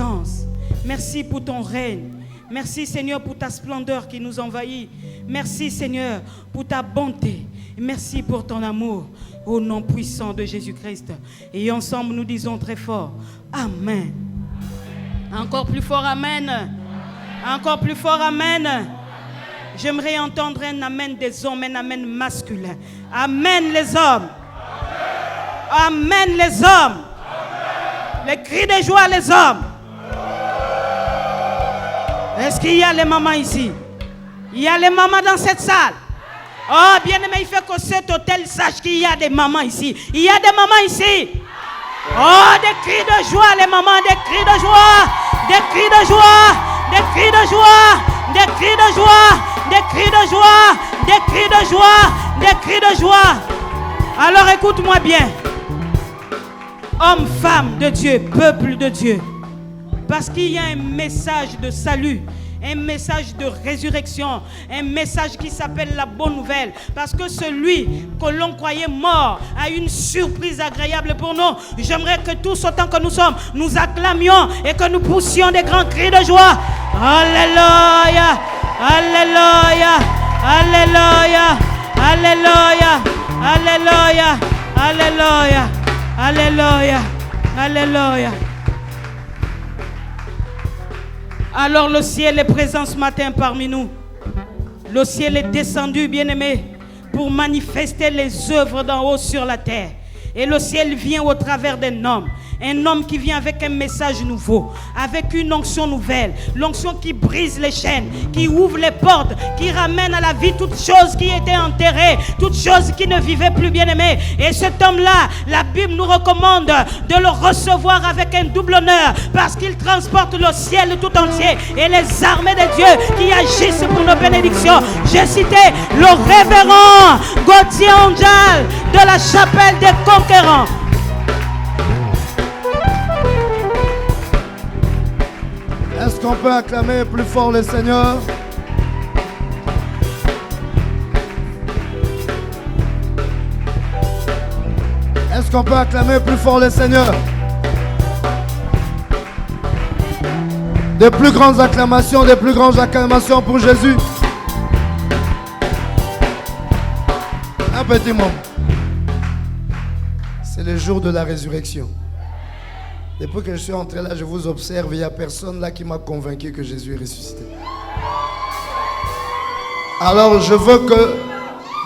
présence. Merci pour ton règne. Merci Seigneur pour ta splendeur qui nous envahit. Merci Seigneur pour ta bonté. Merci pour ton amour. Au nom puissant de Jésus-Christ. Et ensemble nous disons très fort Amen. Encore plus fort Amen. Encore plus fort Amen. J'aimerais entendre un Amen des hommes, un Amen masculin. Amen les hommes. Amen les hommes. Les cris de joie les hommes. Est-ce qu'il y a les mamans ici? Il y a les mamans dans cette salle. Oh, bien aimé, il fait que cet hôtel sache qu'il y a des mamans ici. Il y a des mamans ici. Oh, des cris de joie, les mamans, des cris de joie. Des cris de joie. Des cris de joie. Des cris de joie. Des cris de joie. Des cris de joie. Des cris de joie. Alors écoute-moi bien. Hommes, femmes de Dieu, peuple de Dieu. Parce qu'il y a un message de salut. Un message de résurrection, un message qui s'appelle la bonne nouvelle. Parce que celui que l'on croyait mort a une surprise agréable pour nous. J'aimerais que tous autant que nous sommes, nous acclamions et que nous poussions des grands cris de joie. Alléluia, Alléluia, Alléluia, Alléluia, Alléluia, Alléluia, Alléluia, Alléluia. Alors le ciel est présent ce matin parmi nous. Le ciel est descendu, bien-aimé, pour manifester les œuvres d'en haut sur la terre. Et le ciel vient au travers d'un homme. Un homme qui vient avec un message nouveau, avec une onction nouvelle. L'onction qui brise les chaînes, qui ouvre les portes, qui ramène à la vie toutes choses qui étaient enterrées, toutes choses qui ne vivaient plus, bien-aimés. Et cet homme-là, la Bible nous recommande de le recevoir avec un double honneur, parce qu'il transporte le ciel tout entier et les armées de Dieu qui agissent pour nos bénédictions. J'ai cité le révérend Gauthier Angel de la chapelle des Conquérants. Est-ce qu'on peut acclamer plus fort le Seigneur? Est-ce qu'on peut acclamer plus fort le Seigneur? Des plus grandes acclamations pour Jésus. Un petit moment. C'est le jour de la résurrection. Depuis que je suis entré là, je vous observe, il n'y a personne là qui m'a convaincu que Jésus est ressuscité. Alors je veux que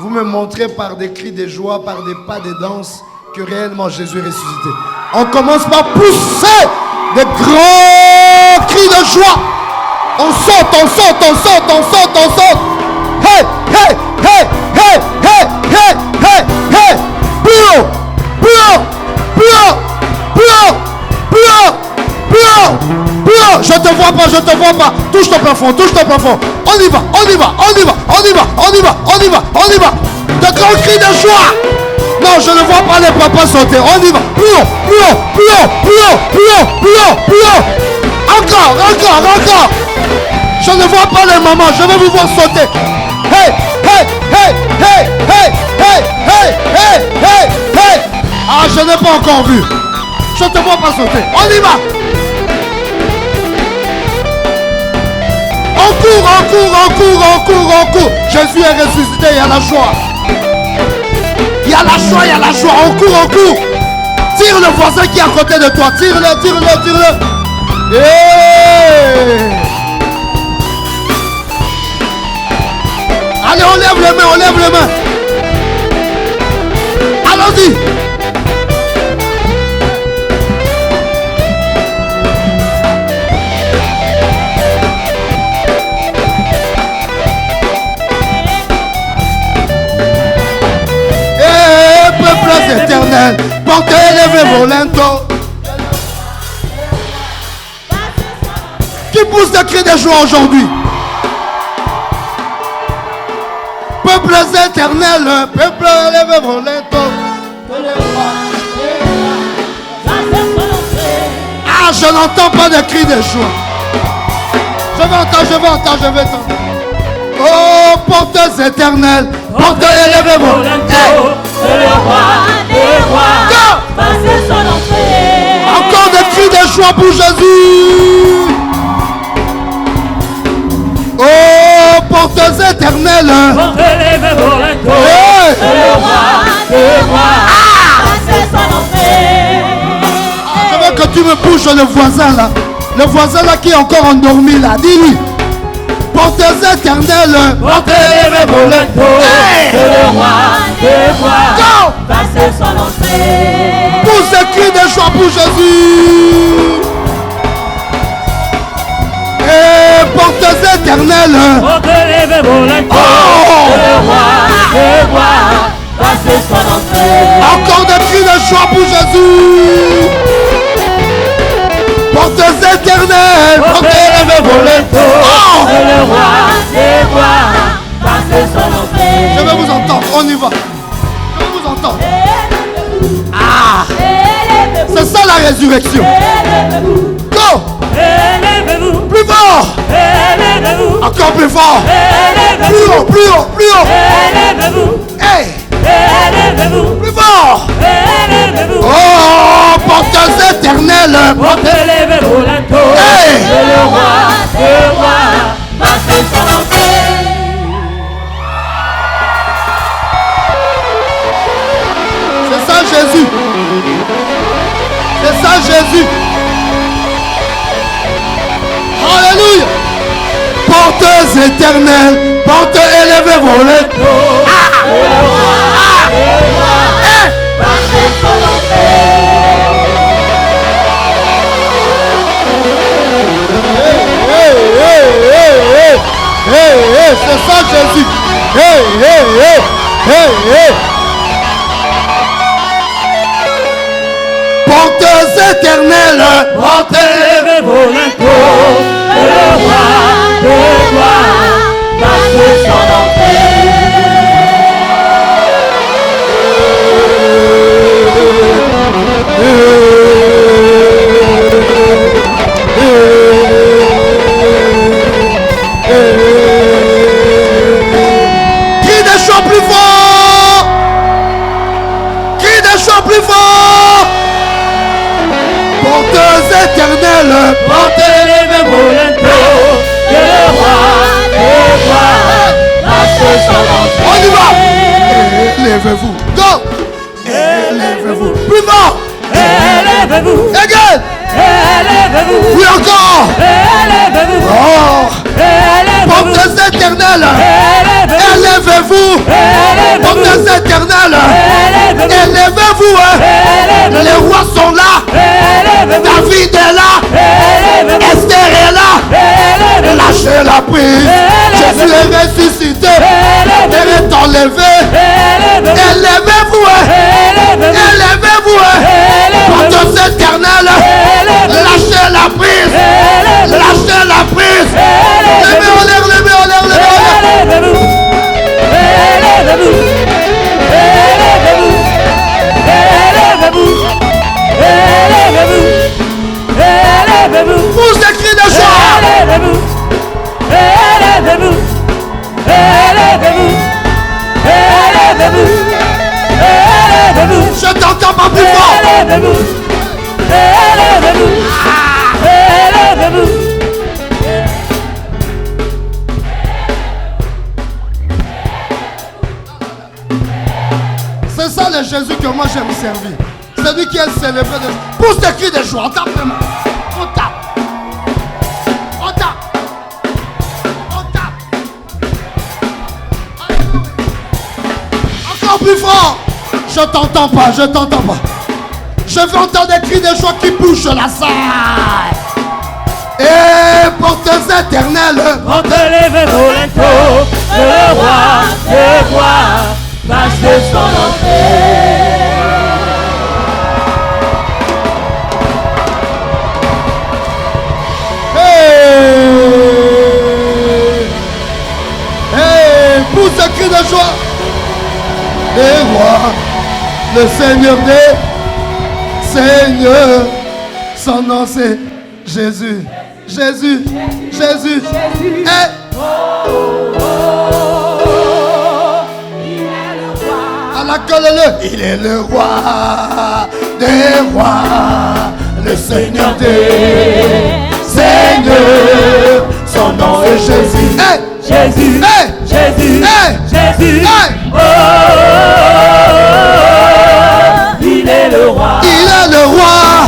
vous me montrez par des cris de joie, par des pas de danse, que réellement Jésus est ressuscité. On commence par pousser des grands cris de joie. On saute, on saute, on saute, on saute, on saute. Hey, hey, hey, hey, hey, hey, hey, hey. Plus haut, plus haut, plus haut, plus haut. Je te vois pas, je te vois pas. Touche ton plafond, touche ton plafond. On y va, on y va, on y va, on y va, on y va, on y va, on y va. De grands cris de joie. Non, je ne vois pas les papas sauter. On y va. Plus haut, plus haut, plus haut, plus haut, plus haut, plus haut, plus haut. Encore, encore, encore. Je ne vois pas les mamans, je vais vous voir sauter. Hey, hey, hey, hey, hey, hey, hey, hey, hey, hey. Ah, je n'ai pas encore vu. Je ne te vois pas sauter. On y va. On court, on court, on court, on court, on court. Jésus est ressuscité, il y a la joie. Il y a la joie, il y a la joie. On court, on court. Tire le voisin qui est à côté de toi. Tire-le, tire-le, tire-le. Yeah. Allez, on lève les mains, on lève les mains. Allons-y. Éternel, portez les volento. Qui pousse des cris de joie aujourd'hui? Peuple éternel, peuple les volento. Ah, je n'entends pas de cris de joie. Je vais entendre. Oh, portez éternel, portez les volento. Le roi des rois, passer son entrée. Encore des cris cri de joie pour Jésus. Oh, portes éternelles. Hey. Je veux que tu me bouges le voisin là. Le voisin là qui est encore endormi là. Dis-lui. Portes éternelles. Hey. Go. Pour ce cri de joie pour Jésus. Et portes éternelles. Encore des cris de joie pour Jésus. Portes éternelles. Je vais vous entendre. On y va. Je vais vous entendre. Ah. C'est ça la résurrection. Go. Plus fort. Encore plus fort. Plus haut, plus haut, plus haut. Hey. Plus fort. Oh, portes éternelles. Hey. C'est ça Jésus. C'est ça Jésus. Alléluia. Portes éternelles, portes élevées volées. C'est ça Jésus. Portes éternelles, portes élevées volées. Le roi de gloire passe son Crie des chants plus fort. Crie des chants plus fort. Portes éternelles, portes élevées volontés, que le roi des gloires passe son entrée. On y va. Élevez-vous. Go. Élevez-vous. Plus fort. Élevez-vous. Again. Élevez-vous. Oui encore. Élevez-vous. Oh. Portes éternelles. Élevez-vous. Portes éternelles. Élevez-vous. Les rois sont là. David est là. Esther est là. Lâchez la prise. Jésus est ressuscité. Il est enlevé. Élevez-vous. Élevez-vous. Portes éternelles. Lâchez la prise. Lâchez la prise. Levez en l'air, levez en l'air, levez en l'air. Élevez-vous. Élevez-vous. Élevez-vous. Élevez-vous. Élevez-vous. Élevez-vous. Pousse des cris de joie. Élevez-vous. Élevez-vous. Élevez-vous. Élevez-vous. Élevez-vous. Je t'entends pas plus fort. Élevez-vous. Élevez-vous. Élevez-vous. C'est ça le Jésus que moi j'aime servir. C'est lui qui est célébré de... Pousse des cris de joie. On tape vraiment. On tape. On tape. On tape. Encore plus fort. Je t'entends pas, je t'entends pas. Je veux entendre des cris de joie qui bougent la salle. Et portes éternelles, portes élevées volontés, le roi de gloire passe son entrée. Pousse un cri de joie. Des rois, le Seigneur des Seigneurs, son nom c'est Jésus. Jésus, Jésus, Jésus. Hey. À la colle, il est le roi des rois, le Seigneur des Seigneurs, son nom est Jésus. Hey! Jésus, Hey! Jésus, Hey! Jésus, Hey! oh, il est le roi, Il est le roi.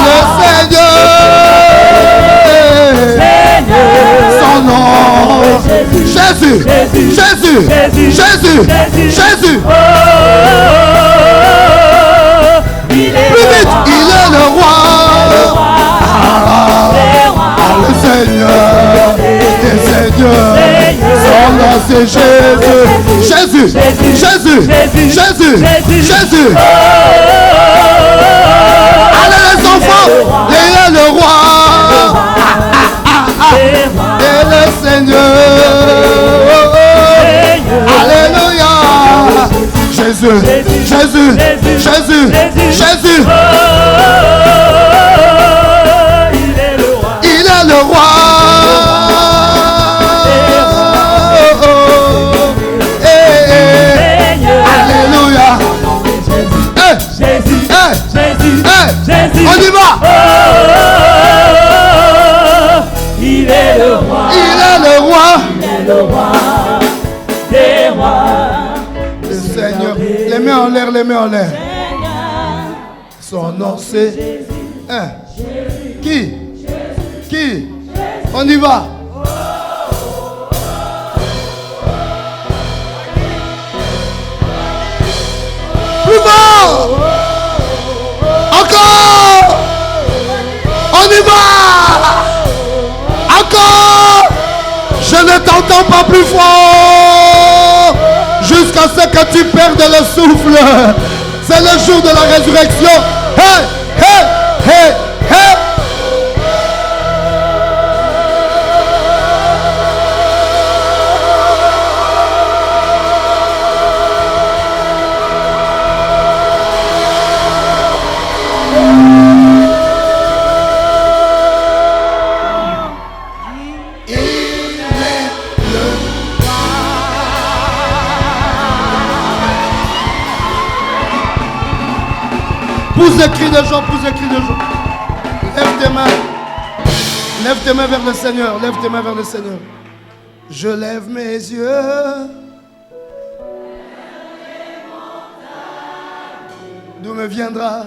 Le Seigneur, son nom. Jésus, Jésus, Jésus, Jésus, Jésus. oh, il est Plus le vite, roi, il est le roi. Le Seigneur des Seigneurs, son nom c'est Jésus. Jésus, Jésus, Jésus, Jésus. Allez les enfants, il est le roi. Et le Seigneur. Alléluia. Jésus, Jésus, Jésus, Jésus. Il est le roi. Alléluia. Jésus, Jésus, Jésus, On y va. oh, il est le roi, Il est le roi. il est le roi des rois. Le Seigneur. Les mains en l'air, les mains en l'air. Son nom c'est Qui? Qui? On y va. Plus fort. Encore. On y va. Encore. Je ne t'entends pas plus fort. Jusqu'à ce que tu perdes le souffle. C'est le jour de la résurrection. Hey, hey, hey, hey. Pousse les cris de joie, pousse les cris de joie. Lève tes mains. Lève tes mains vers le Seigneur. Lève tes mains vers le Seigneur. Je lève mes yeux. D'où me viendra?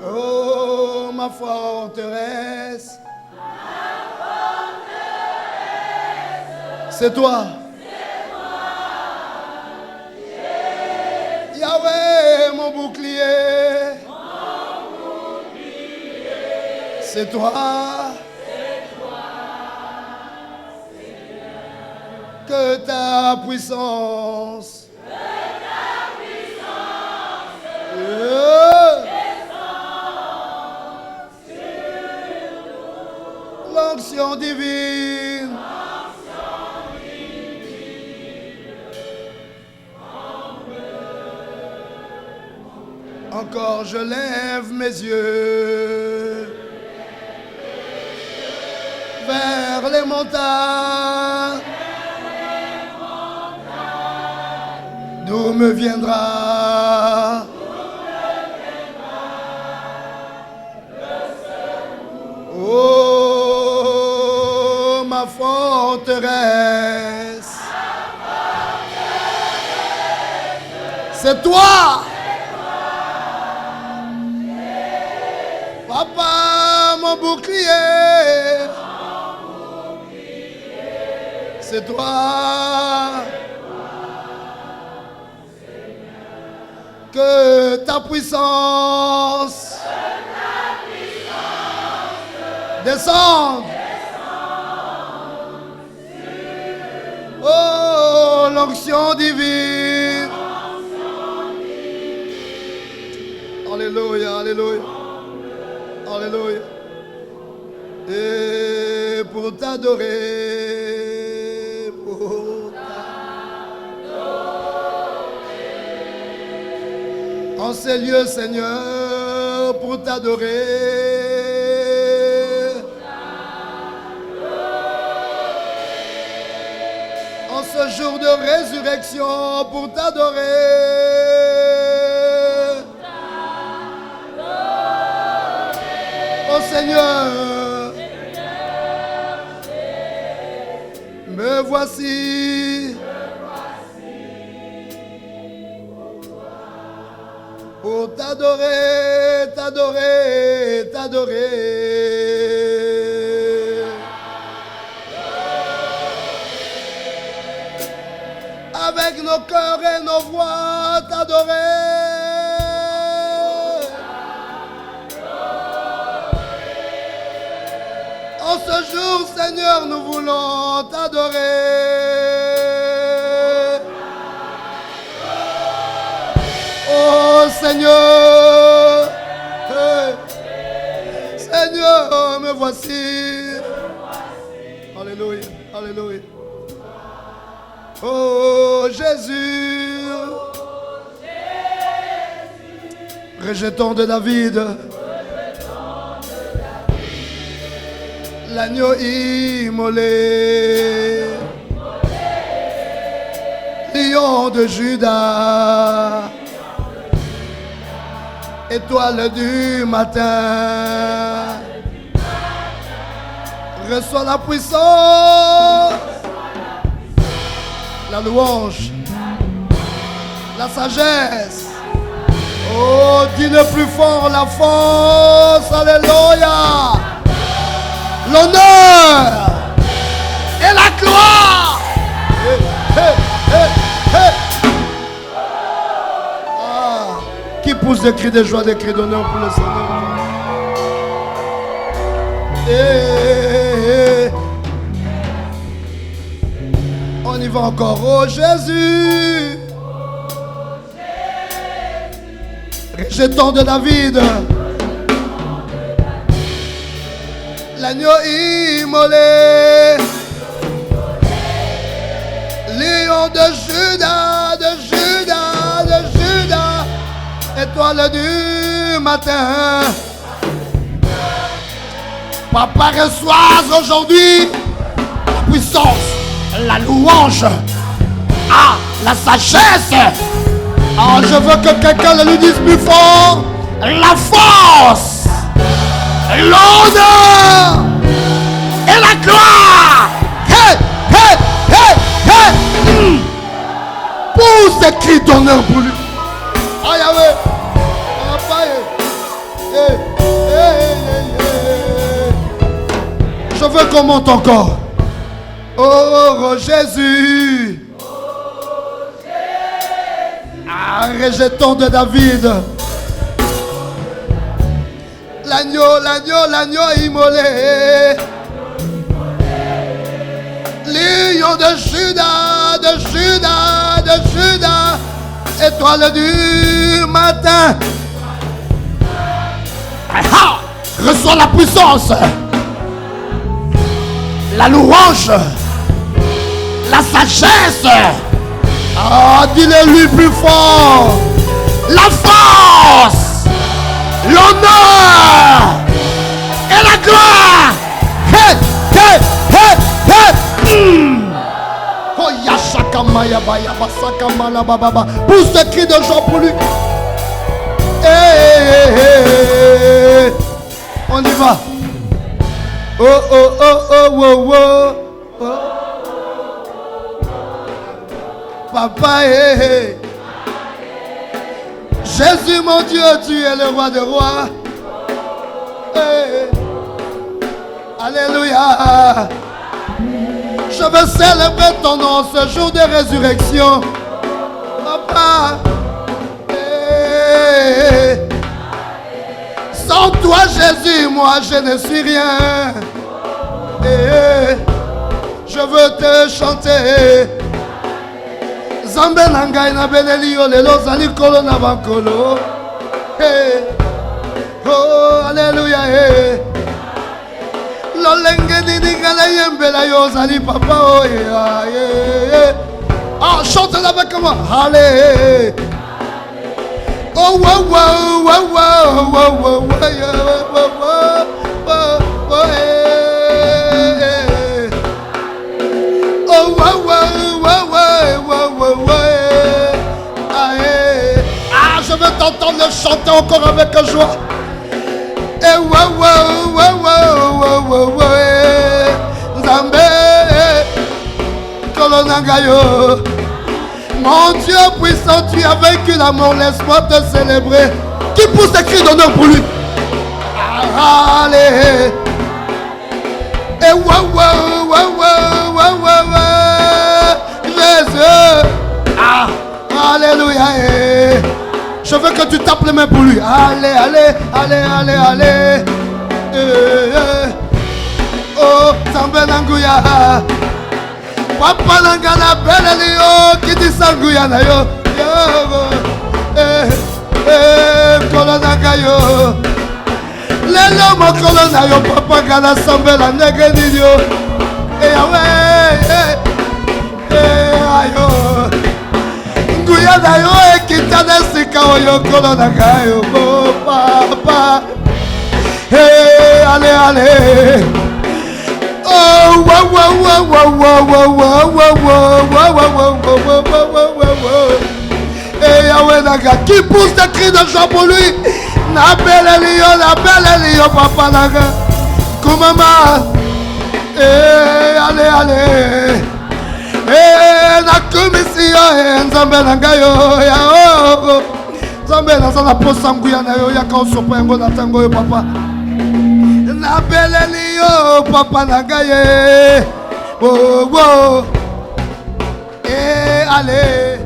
Oh, ma forteresse. C'est toi. Yahweh, mon bouclier. C'est toi. Que ta puissance. L'onction divine. Encore je lève mes yeux vers les montagnes. D'où me viendra oh, ma forteresse. C'est toi. Papa, mon bouclier. C'est toi. Que ta puissance descende. Oh, l'onction divine. Alléluia, alléluia. Alléluia. Et pour t'adorer, en ces lieux, Seigneur, pour t'adorer. En ce jour de résurrection pour t'adorer. Oh Seigneur, me voici pour t'adorer, t'adorer, t'adorer. Avec nos cœurs et nos voix, t'adorer. En ce jour, Seigneur, nous voulons t'adorer. Oh Seigneur, Seigneur, me voici. Alléluia, alléluia. Oh Jésus, rejeton de David, l'agneau immolé, lion de Judas, étoile du matin, reçois la puissance, la louange, la sagesse. Oh, dis-le plus fort, la force, alléluia, l'honneur et la gloire. Hey, hey, hey, hey. Ah, qui pousse des cris de joie, des cris d'honneur pour le Seigneur. Hey. On y va encore. Oh Jésus, rejeton de David, l'agneau immolé, lion de Judas, de Judas, de Judas, étoile du matin. Papa, reçois aujourd'hui la puissance, la louange, la sagesse. Oh, je veux que quelqu'un le lui dise plus fort. La force, l'honneur et la gloire. Hey, hey, hey, hey. Pousse des cris d'honneur pour lui. Ah, Yahweh. Je veux qu'on monte encore. Oh Jésus, rejeton de David, l'agneau, l'agneau, l'agneau immolé, lion de Judas, de Judas, de Judas, étoile du matin. Reçois la puissance, la louange, la sagesse. Ah, dis-le lui plus fort. La force, l'honneur et la gloire. Hey, hey, hey, hey. Oh, yashakamaya baya basakamala bababa. Pousse ce cri de joie pour lui. Hey, hey, hey. On y va. Oh, oh, oh, oh, oh, oh, oh. Papa, hey, hey. Jésus mon Dieu, tu es le roi des rois. Hey. Alléluia. Je veux célébrer ton nom ce jour de résurrection. Papa. Hey. Sans toi Jésus, moi je ne suis rien. Hey. Je veux te chanter. Zambe nangai na benelio lelo zali kolo na bankolo. Hey. Oh, alléluia. Hey. Lolenge nini gala yembe la yo zali papa. Oh, yeah, yeah. Ah, chante avec moi. Allez. Oh, wow, wow, wow, wow, wow, wow, wow, wow, wow, wow, hey. Oh, wow, wow, wow, wow. chantez encore avec joie. Et Nzambe Kolonangayo. Mon Dieu puissant, tu as vaincu la mort, laisse-moi te célébrer. Qui pousse des cris d'honneur pour lui? Allez. Et Jésus. Alléluia. Je veux que tu tapes les mains pour lui. Allez, allez, allez, allez, allez. Oh, Zambé Nanguya. Papa Nangana Belelio, qui dit Sanguya na yo. Kolonangayo. Lelo mo Kolonangayo, Papa Gana Zambé la Negenidio. Ayo. Nguya na yo ekitana sika oyo Kolonangayo, Papa. Allez, allez. Oh, wow, wow, wow, wow, wow, wow, wow, wow, wow. Et Yahweh Naga, qui pousse des cris de joie pour lui? Na belle Lio, Papa Naga. Koumama. Allez, allez. Na commission, Nzambe Nangayo, Yao. Nzambe Nazana Posanguya na yo, Yaka Osopengo na tango yo, Papa. Na belle Lio, Papa Nagaye. Oh, oh. Allez.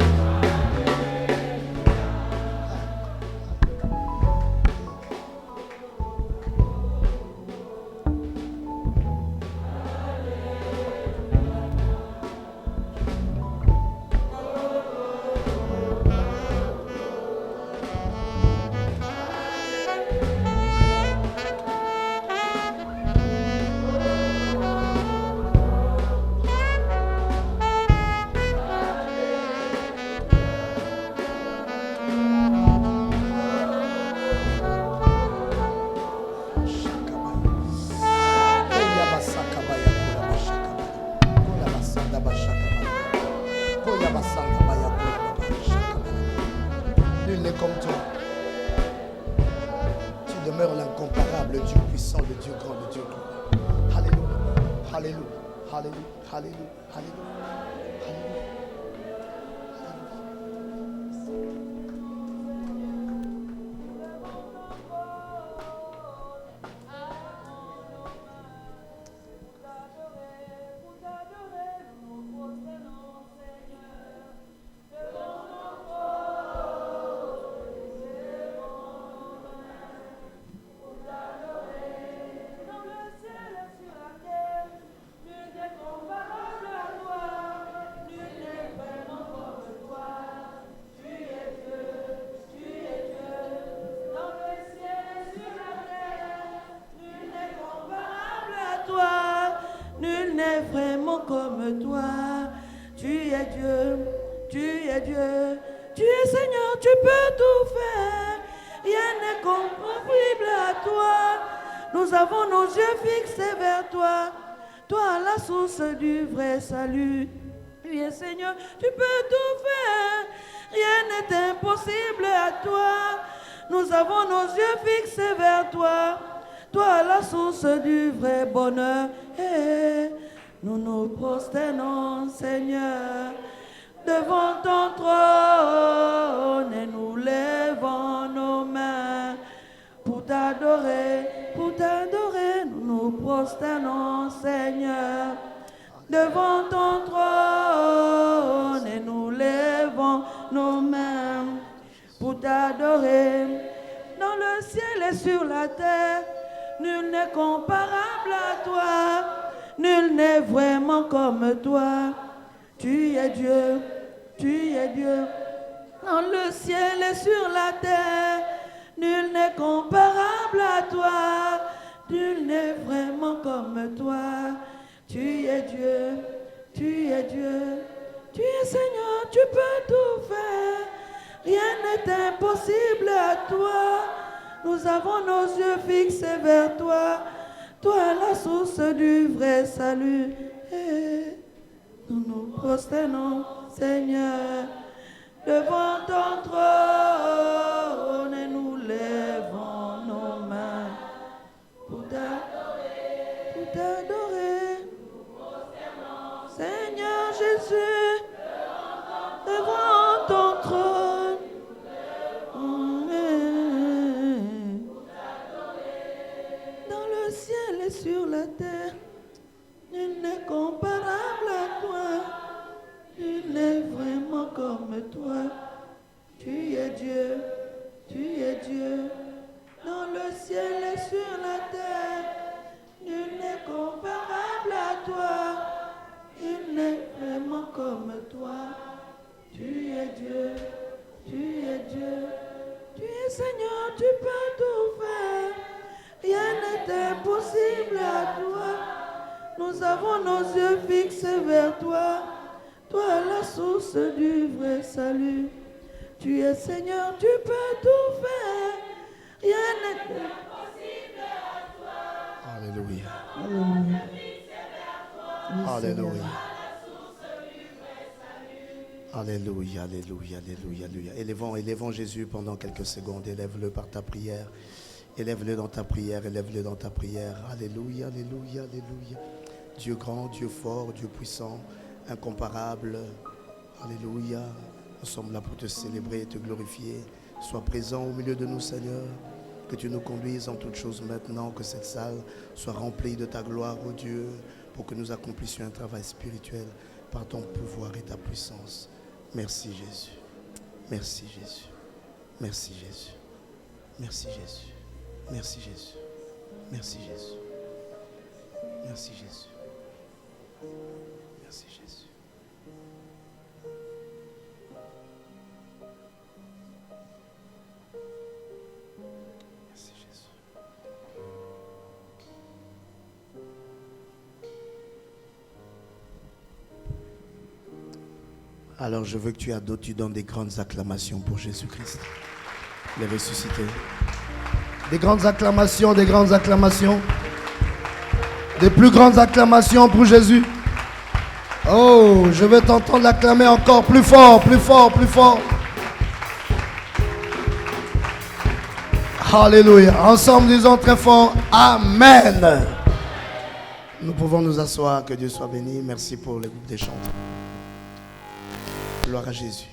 Nul n'est comme toi. Tu demeures l'incomparable, le Dieu puissant, le Dieu grand, le Dieu glorieux. Alléluia, alléluia, alléluia, alléluia, alléluia. Du vrai salut. Oui, Seigneur, tu peux tout faire. Rien n'est impossible à toi. Nous avons nos yeux fixés vers toi. Toi, la source du vrai bonheur. Et nous nous prosternons, Seigneur, devant ton trône et nous levons nos mains pour t'adorer, nous nous prosternons, Seigneur, devant ton trône et nous levons nos mains pour t'adorer. Dans le ciel et sur la terre, nul n'est comparable à toi, nul n'est vraiment comme toi. Tu es Dieu, tu es Dieu. Dans le ciel et sur la terre, nul n'est comparable à toi, nul n'est vraiment comme toi. Tu es Dieu, tu es Dieu, tu es Seigneur, tu peux tout faire. Rien n'est impossible à toi. Nous avons nos yeux fixés vers toi. Toi, la source du vrai salut. Et nous nous prosternons, Seigneur, devant ton trône et nous lèvons sur la terre. Nul n'est comparable à toi. Nul n'est vraiment comme toi. Tu es Dieu, tu es Dieu. Dans le ciel et sur la terre. Nul n'est comparable à toi. Nul n'est vraiment comme toi. Tu es Dieu, tu es Dieu. Tu es Seigneur, tu peux tout faire. Rien n'est impossible à toi. Nous avons nos yeux fixés vers toi. Toi, la source du vrai salut. Tu es Seigneur, tu peux tout faire. Rien n'est impossible à toi. Alléluia. Alléluia. Alléluia, alléluia, alléluia, alléluia. Élevons Jésus pendant quelques secondes. Élève-le par ta prière. Élève-le dans ta prière, élève-le dans ta prière. Alléluia, alléluia, alléluia. Dieu grand, Dieu fort, Dieu puissant, incomparable. Alléluia. Nous sommes là pour te célébrer et te glorifier. Sois présent au milieu de nous, Seigneur. Que tu nous conduises en toutes choses maintenant. Que cette salle soit remplie de ta gloire, ô Dieu, pour que nous accomplissions un travail spirituel par ton pouvoir et ta puissance. Merci Jésus. Merci Jésus. Merci Jésus. Merci Jésus. Merci Jésus. Merci Jésus. Merci Jésus. Merci Jésus. Merci Jésus. Alors je veux que tu donnes des grandes acclamations pour Jésus-Christ. Il est ressuscité. Des grandes acclamations, des grandes acclamations. Des plus grandes acclamations pour Jésus. Oh, je veux t'entendre l'acclamer encore plus fort, plus fort, plus fort. Alléluia. Ensemble, disons très fort, Amen. Nous pouvons nous asseoir, que Dieu soit béni. Merci pour le groupe des chanteurs. Gloire à Jésus.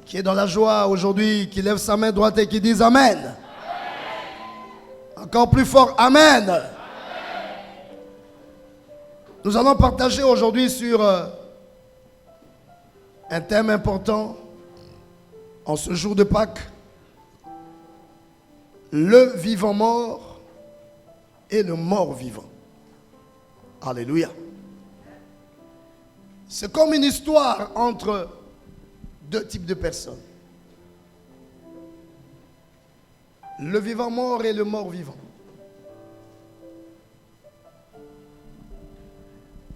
Qui est dans la joie aujourd'hui, qui lève sa main droite et qui dit Amen. Amen. Encore plus fort, Amen. Amen. Nous allons partager aujourd'hui sur un thème important en ce jour de Pâques. Le vivant mort et le mort vivant. Alléluia. C'est comme une histoire entre deux types de personnes. Le vivant mort et le mort vivant.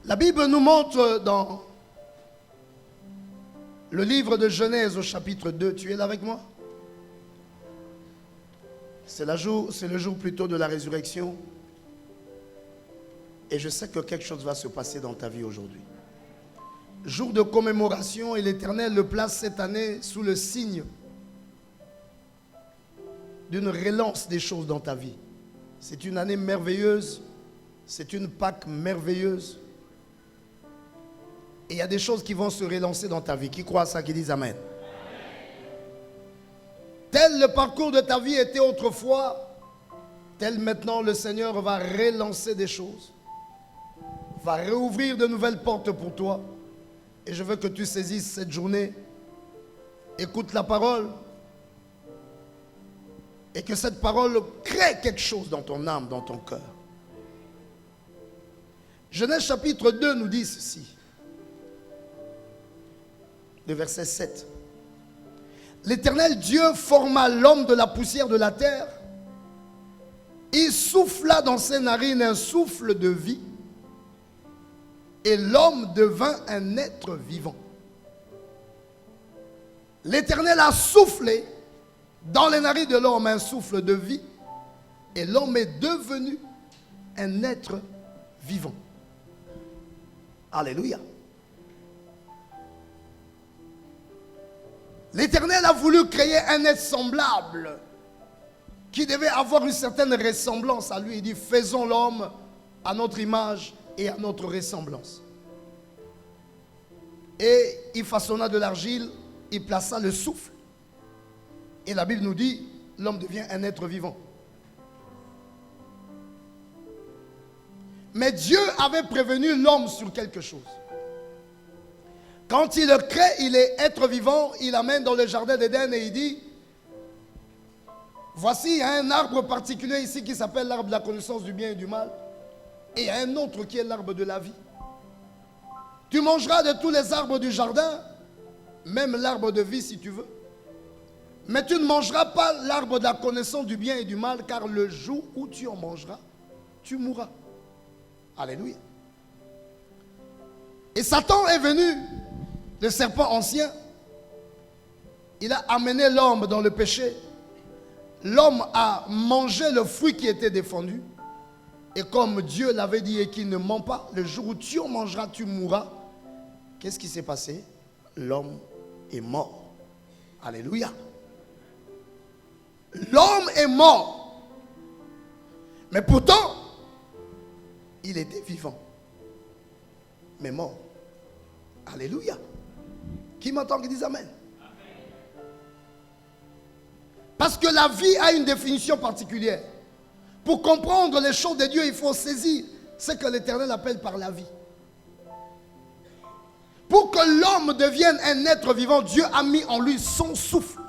La Bible nous montre dans le livre de Genèse au chapitre 2. Tu es là avec moi? C'est le jour plutôt de la résurrection. Et je sais que quelque chose va se passer dans ta vie aujourd'hui. Jour de commémoration, et l'Éternel le place cette année sous le signe d'une relance des choses dans ta vie. C'est une année merveilleuse, c'est une Pâque merveilleuse. Et il y a des choses qui vont se relancer dans ta vie. Qui croit à ça, qui disent Amen. Tel le parcours de ta vie était autrefois, tel maintenant le Seigneur va relancer des choses, va réouvrir de nouvelles portes pour toi. Et je veux que tu saisisses cette journée, écoute la parole, et que cette parole crée quelque chose dans ton âme, dans ton cœur. Genèse chapitre 2 nous dit ceci, le verset 7. L'Éternel Dieu forma l'homme de la poussière de la terre, il souffla dans ses narines un souffle de vie, et l'homme devint un être vivant. L'Éternel a soufflé dans les narines de l'homme un souffle de vie, et l'homme est devenu un être vivant. Alléluia. L'Éternel a voulu créer un être semblable qui devait avoir une certaine ressemblance à lui. Il dit, faisons l'homme à notre image et à notre ressemblance. Et il façonna de l'argile, il plaça le souffle. Et la Bible nous dit, l'homme devient un être vivant. Mais Dieu avait prévenu l'homme sur quelque chose. Quand il le crée, il est être vivant, il l'amène dans le jardin d'Éden et il dit, voici, il y a un arbre particulier ici qui s'appelle l'arbre de la connaissance du bien et du mal. Et il y a un autre qui est l'arbre de la vie. Tu mangeras de tous les arbres du jardin, même l'arbre de vie si tu veux. Mais tu ne mangeras pas l'arbre de la connaissance du bien et du mal, car le jour où tu en mangeras, tu mourras. Alléluia. Et Satan est venu, le serpent ancien. Il a amené l'homme dans le péché. L'homme a mangé le fruit qui était défendu. Et comme Dieu l'avait dit et qu'il ne ment pas, le jour où tu en mangeras, tu mourras. Qu'est-ce qui s'est passé? L'homme est mort. Alléluia. L'homme est mort. Mais pourtant, il était vivant. Mais mort. Alléluia. Qui m'entend qui dit amen? Parce que la vie a une définition particulière. Pour comprendre les choses de Dieu, il faut saisir ce que l'Éternel appelle par la vie. Pour que l'homme devienne un être vivant, Dieu a mis en lui son souffle.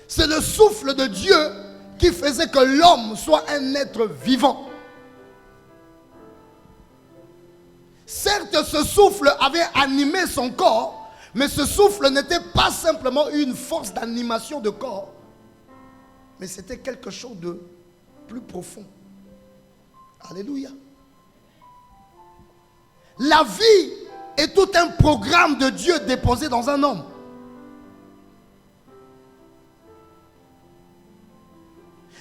C'est le souffle de Dieu qui faisait que l'homme soit un être vivant. Certes, ce souffle avait animé son corps, mais ce souffle n'était pas simplement une force d'animation de corps, mais c'était quelque chose de plus profond. Alléluia. La vie est tout un programme de Dieu déposé dans un homme.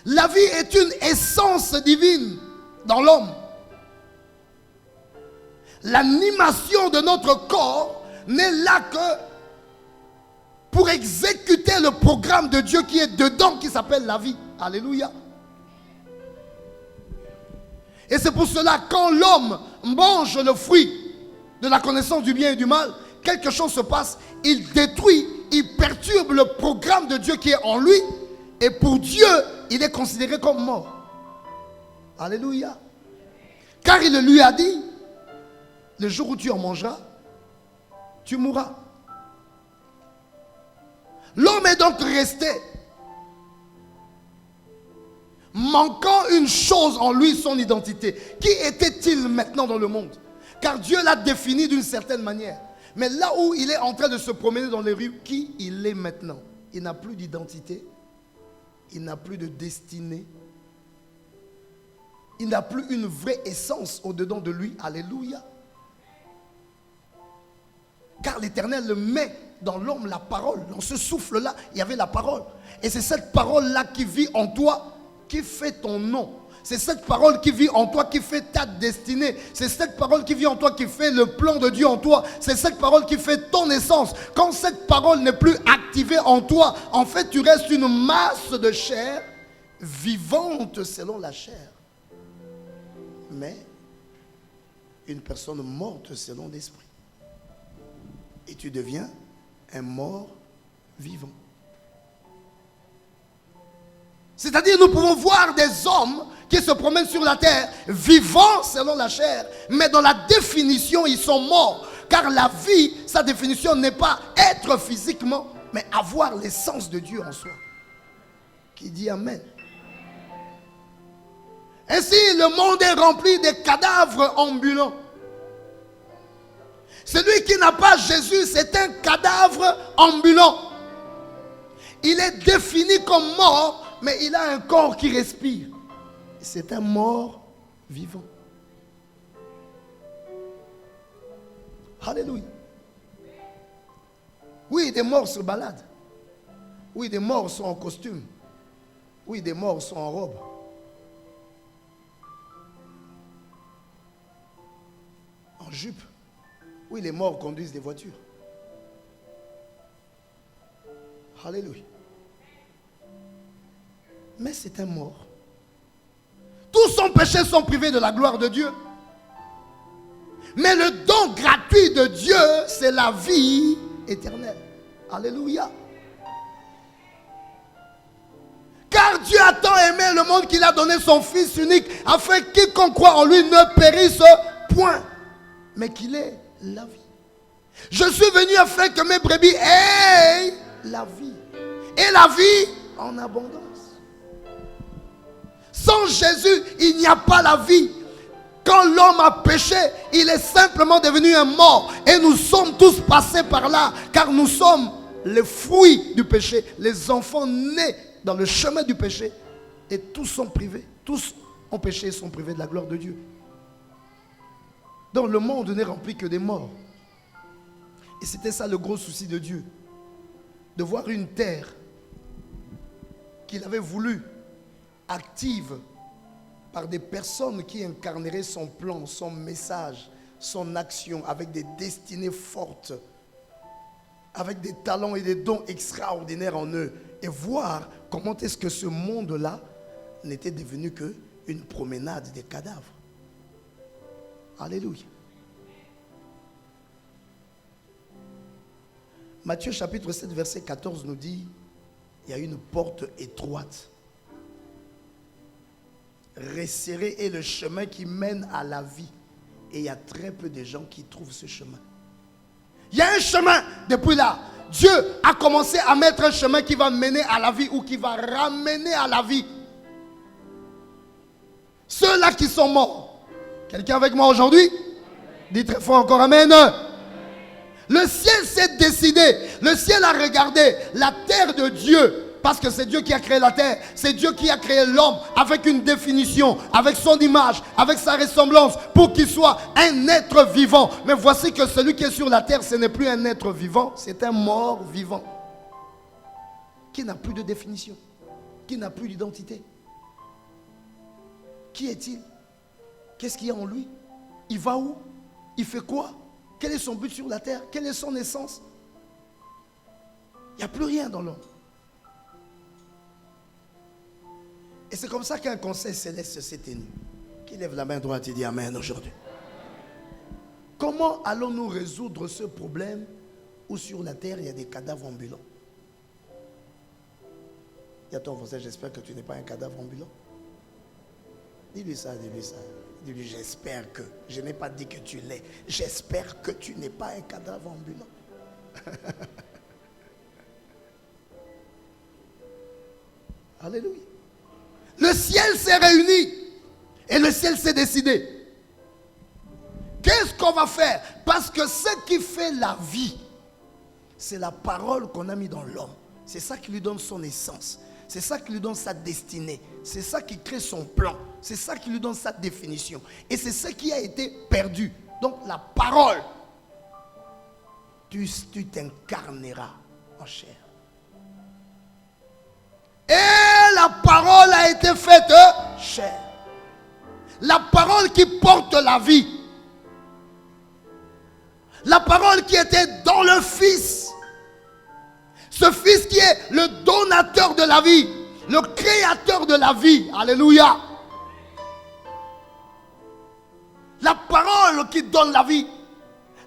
La vie est une essence divine dans l'homme. L'animation de notre corps n'est là que pour exécuter le programme de Dieu qui est dedans, qui s'appelle la vie. Alléluia. Et c'est pour cela, quand l'homme mange le fruit de la connaissance du bien et du mal, quelque chose se passe, il détruit, il perturbe le programme de Dieu qui est en lui, et pour Dieu, il est considéré comme mort. Alléluia. Car il lui a dit, le jour où tu en mangeras, tu mourras. L'homme est donc resté manquant une chose en lui, son identité. Qui était-il maintenant dans le monde? Car Dieu l'a défini d'une certaine manière. Mais là où il est en train de se promener dans les rues, qui il est maintenant? Il n'a plus d'identité. Il n'a plus de destinée. Il n'a plus une vraie essence au-dedans de lui. Alléluia. Car l'Éternel met dans l'homme la parole. Dans ce souffle-là, il y avait la parole. Et c'est cette parole-là qui vit en toi, qui fait ton nom. C'est cette parole qui vit en toi, qui fait ta destinée. C'est cette parole qui vit en toi, qui fait le plan de Dieu en toi. C'est cette parole qui fait ton essence. Quand cette parole n'est plus activée en toi, en fait, tu restes une masse de chair vivante selon la chair. Mais une personne morte selon l'esprit. Et tu deviens un mort vivant. C'est-à-dire, nous pouvons voir des hommes qui se promènent sur la terre, vivants selon la chair, mais dans la définition, ils sont morts. Car la vie, sa définition n'est pas être physiquement, mais avoir l'essence de Dieu en soi. Qui dit Amen. Ainsi, le monde est rempli de cadavres ambulants. Celui qui n'a pas Jésus, c'est un cadavre ambulant. Il est défini comme mort, mais il a un corps qui respire. C'est un mort vivant. Alléluia. Oui, des morts se baladent. Oui, des morts sont en costume. Oui, des morts sont en robe. En jupe. Oui, les morts conduisent des voitures. Alléluia. Mais c'est un mort. Tous son péché sont privés de la gloire de Dieu. Mais le don gratuit de Dieu, c'est la vie éternelle. Alléluia. Car Dieu a tant aimé le monde qu'il a donné son Fils unique, afin que quiconque croit en lui ne périsse point, mais qu'il ait la vie. Je suis venu afin que mes brebis aient la vie, et la vie en abondance. Sans Jésus, il n'y a pas la vie. Quand l'homme a péché, il est simplement devenu un mort. Et nous sommes tous passés par là, car nous sommes les fruits du péché, les enfants nés dans le chemin du péché. Et tous sont privés, tous ont péché et sont privés de la gloire de Dieu. Donc le monde n'est rempli que des morts. Et c'était ça le gros souci de Dieu. De voir une terre qu'il avait voulu active par des personnes qui incarneraient son plan, son message, son action, avec des destinées fortes, avec des talents et des dons extraordinaires en eux, et voir comment est-ce que ce monde-là n'était devenu qu'une promenade des cadavres. Alléluia. Matthieu chapitre 7 verset 14 nous dit, il y a une porte étroite. Resserré est le chemin qui mène à la vie. Et il y a très peu de gens qui trouvent ce chemin. Il y a un chemin depuis là. Dieu a commencé à mettre un chemin qui va mener à la vie ou qui va ramener à la vie ceux-là qui sont morts. Quelqu'un avec moi aujourd'hui? Dis très fort encore amen. Le ciel s'est décidé. Le ciel a regardé la terre de Dieu. Parce que c'est Dieu qui a créé la terre. C'est Dieu qui a créé l'homme avec une définition, avec son image, avec sa ressemblance, pour qu'il soit un être vivant. Mais voici que celui qui est sur la terre, ce n'est plus un être vivant, c'est un mort vivant. Qui n'a plus de définition, qui n'a plus d'identité. Qui est-il? Qu'est-ce qu'il y a en lui? Il va où? Il fait quoi? Quel est son but sur la terre? Quelle est son essence? Il n'y a plus rien dans l'homme. Et c'est comme ça qu'un conseil céleste s'est tenu. Qui lève la main droite et dit amen aujourd'hui. Comment allons-nous résoudre ce problème où sur la terre il y a des cadavres ambulants? Dis à ton voisin, j'espère que tu n'es pas un cadavre ambulant. Dis-lui ça, dis-lui ça. Dis-lui, j'espère que. Je n'ai pas dit que tu l'es. J'espère que tu n'es pas un cadavre ambulant. Alléluia. Le ciel s'est réuni et le ciel s'est décidé. Qu'est-ce qu'on va faire? Parce que ce qui fait la vie, c'est la parole qu'on a mis dans l'homme. C'est ça qui lui donne son essence. C'est ça qui lui donne sa destinée. C'est ça qui crée son plan. C'est ça qui lui donne sa définition. Et c'est ce qui a été perdu. Donc la parole, tu t'incarneras en chair. Et la parole a été faite chair. La parole qui porte la vie. La parole qui était dans le Fils. Ce Fils qui est le donateur de la vie. Le créateur de la vie. Alléluia. La parole qui donne la vie.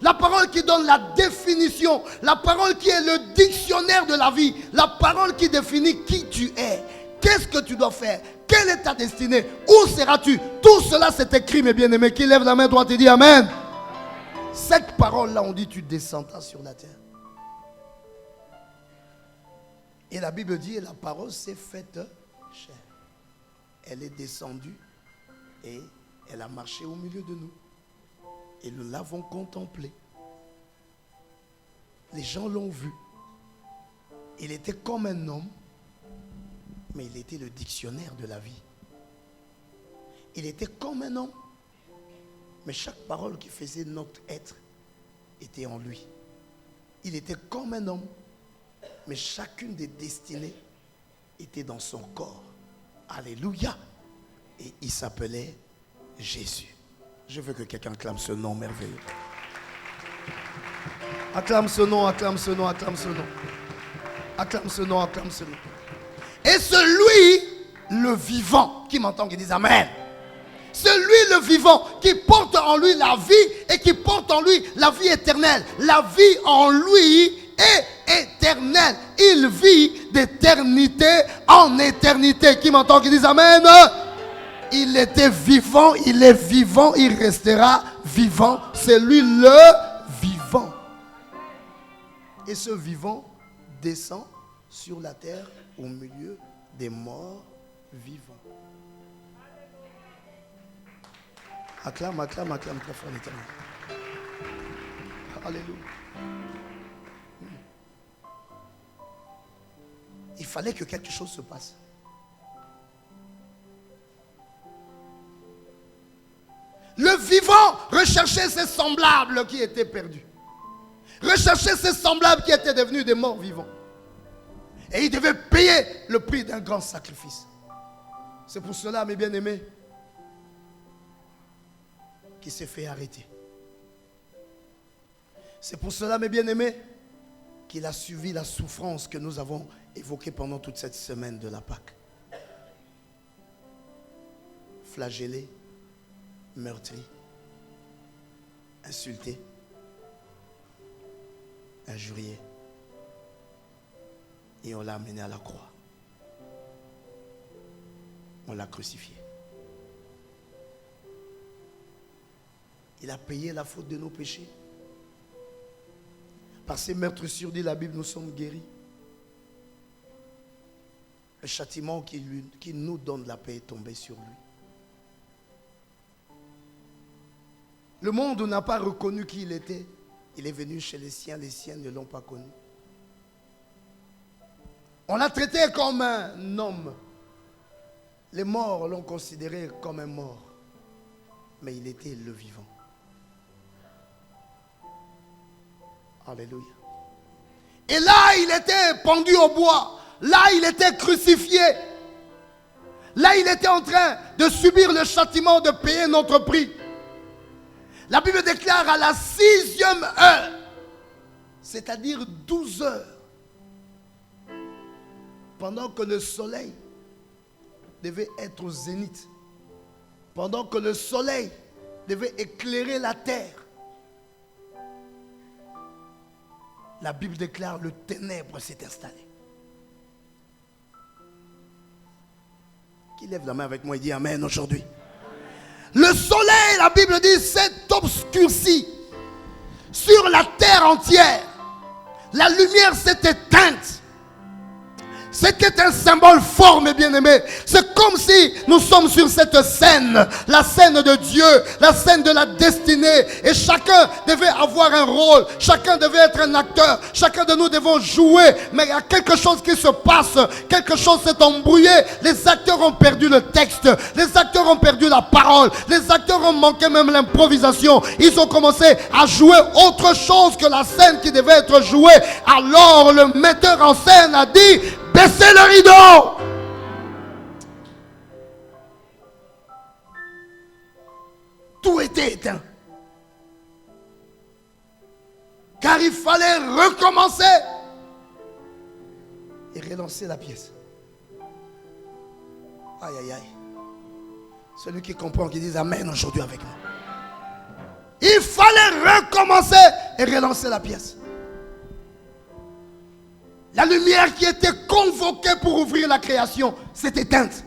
La parole qui donne la définition. La parole qui est le dictionnaire de la vie. La parole qui définit qui tu es. Qu'est-ce que tu dois faire? Quelle est ta destinée? Où seras-tu? Tout cela c'est écrit, mes bien-aimés. Qui lève la main droite et dit amen. Cette parole-là, on dit tu descendras sur la terre. Et la Bible dit, et la parole s'est faite chair. Elle est descendue et elle a marché au milieu de nous. Et nous l'avons contemplé. Les gens l'ont vu. Il était comme un homme, mais il était le dictionnaire de la vie. Il était comme un homme, mais chaque parole qui faisait notre être était en lui. Il était comme un homme, mais chacune des destinées était dans son corps. Alléluia. Et il s'appelait Jésus. Je veux que quelqu'un acclame ce nom merveilleux. Acclame ce nom, acclame ce nom, acclame ce nom. Acclame ce nom, acclame ce nom. Et celui, le vivant, qui m'entend, qui dit amen. Celui, le vivant, qui porte en lui la vie et qui porte en lui la vie éternelle. La vie en lui est éternelle. éternel. Il vit d'éternité en éternité. Qui m'entend, qui dit Amen? Il était vivant, il est vivant, il restera vivant. C'est lui le vivant. Et ce vivant descend sur la terre au milieu des morts vivants. Acclame, acclame, acclame très fort l'Éternel. Alléluia. Il fallait que quelque chose se passe. Le vivant recherchait ses semblables qui étaient perdus. Recherchait ses semblables qui étaient devenus des morts vivants. Et il devait payer le prix d'un grand sacrifice. C'est pour cela, mes bien-aimés, qu'il s'est fait arrêter. C'est pour cela, mes bien-aimés, qu'il a suivi la souffrance que nous avons évoquée pendant toute cette semaine de la Pâque. Flagellé, meurtri, insulté, injurié. Et on l'a amené à la croix. On l'a crucifié. Il a payé la faute de nos péchés. Par ses meurtrissures, dit la Bible, nous sommes guéris. Le châtiment qui nous donne la paix est tombé sur lui. Le monde n'a pas reconnu qui il était. Il est venu chez les siens ne l'ont pas connu. On l'a traité comme un homme. Les morts l'ont considéré comme un mort. Mais il était le vivant. Alléluia. Et là, il était pendu au bois. Là, il était crucifié. Là, il était en train de subir le châtiment, de payer notre prix. La Bible déclare à la 6e heure, c'est-à-dire 12 heures, pendant que le soleil devait être au zénith, pendant que le soleil devait éclairer la terre, la Bible déclare le ténèbre s'est installé. Qui lève la main avec moi et dit Amen aujourd'hui? Le soleil, la Bible dit, s'est obscurci sur la terre entière. La lumière s'est éteinte. C'était un symbole fort, mes bien-aimés. C'est comme si nous sommes sur cette scène, la scène de Dieu, la scène de la destinée. Et chacun devait avoir un rôle, chacun devait être un acteur, chacun de nous devons jouer. Mais il y a quelque chose qui se passe, quelque chose s'est embrouillé. Les acteurs ont perdu le texte, les acteurs ont perdu la parole, les acteurs ont manqué même l'improvisation. Ils ont commencé à jouer autre chose que la scène qui devait être jouée. Alors le metteur en scène a dit: baissez le rideau. Tout était éteint. Car il fallait recommencer et relancer la pièce. Aïe, aïe, aïe. Celui qui comprend, qui dit Amen aujourd'hui avec nous. Il fallait recommencer et relancer la pièce. La lumière qui était convoquée pour ouvrir la création s'est éteinte.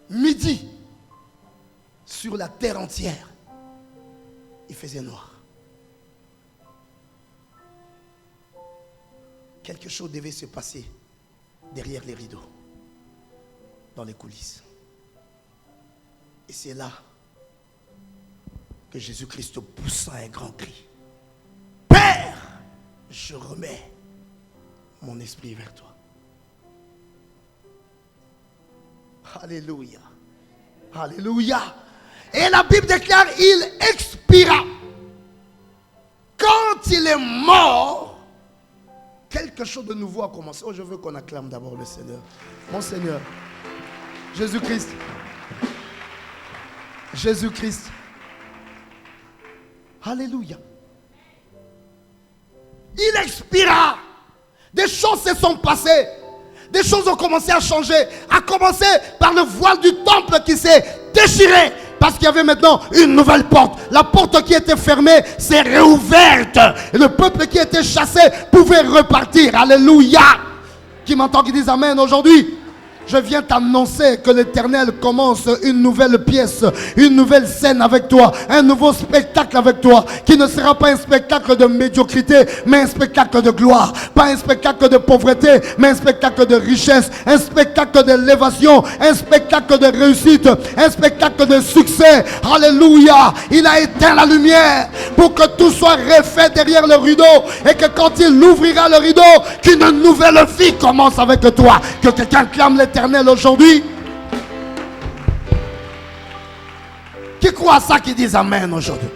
Midi, sur la terre entière, il faisait noir. Quelque chose devait se passer derrière les rideaux, dans les coulisses. Et c'est là que Jésus-Christ poussa un grand cri. Père, je remets mon esprit vers toi. Alléluia. Alléluia. Et la Bible déclare, il expira. Quand il est mort, quelque chose de nouveau a commencé. Oh, je veux qu'on acclame d'abord le Seigneur. Mon Seigneur, Jésus-Christ. Jésus-Christ. Alléluia. Il expira. Des choses se sont passées. Des choses ont commencé à changer. À commencer par le voile du temple qui s'est déchiré. Parce qu'il y avait maintenant une nouvelle porte. La porte qui était fermée s'est réouverte. Et le peuple qui était chassé pouvait repartir. Alléluia. Qui m'entend, qui dit Amen aujourd'hui? Je viens t'annoncer que l'Éternel commence une nouvelle pièce, une nouvelle scène avec toi, un nouveau spectacle avec toi, qui ne sera pas un spectacle de médiocrité, mais un spectacle de gloire. Pas un spectacle de pauvreté, mais un spectacle de richesse, un spectacle d'élévation, un spectacle de réussite, un spectacle de succès. Alléluia. Il a éteint la lumière pour que tout soit refait derrière le rideau, et que quand il ouvrira le rideau, qu'une nouvelle vie commence avec toi. Que quelqu'un clame l'Éternel aujourd'hui. Qui croit à ça qui dit Amen aujourd'hui?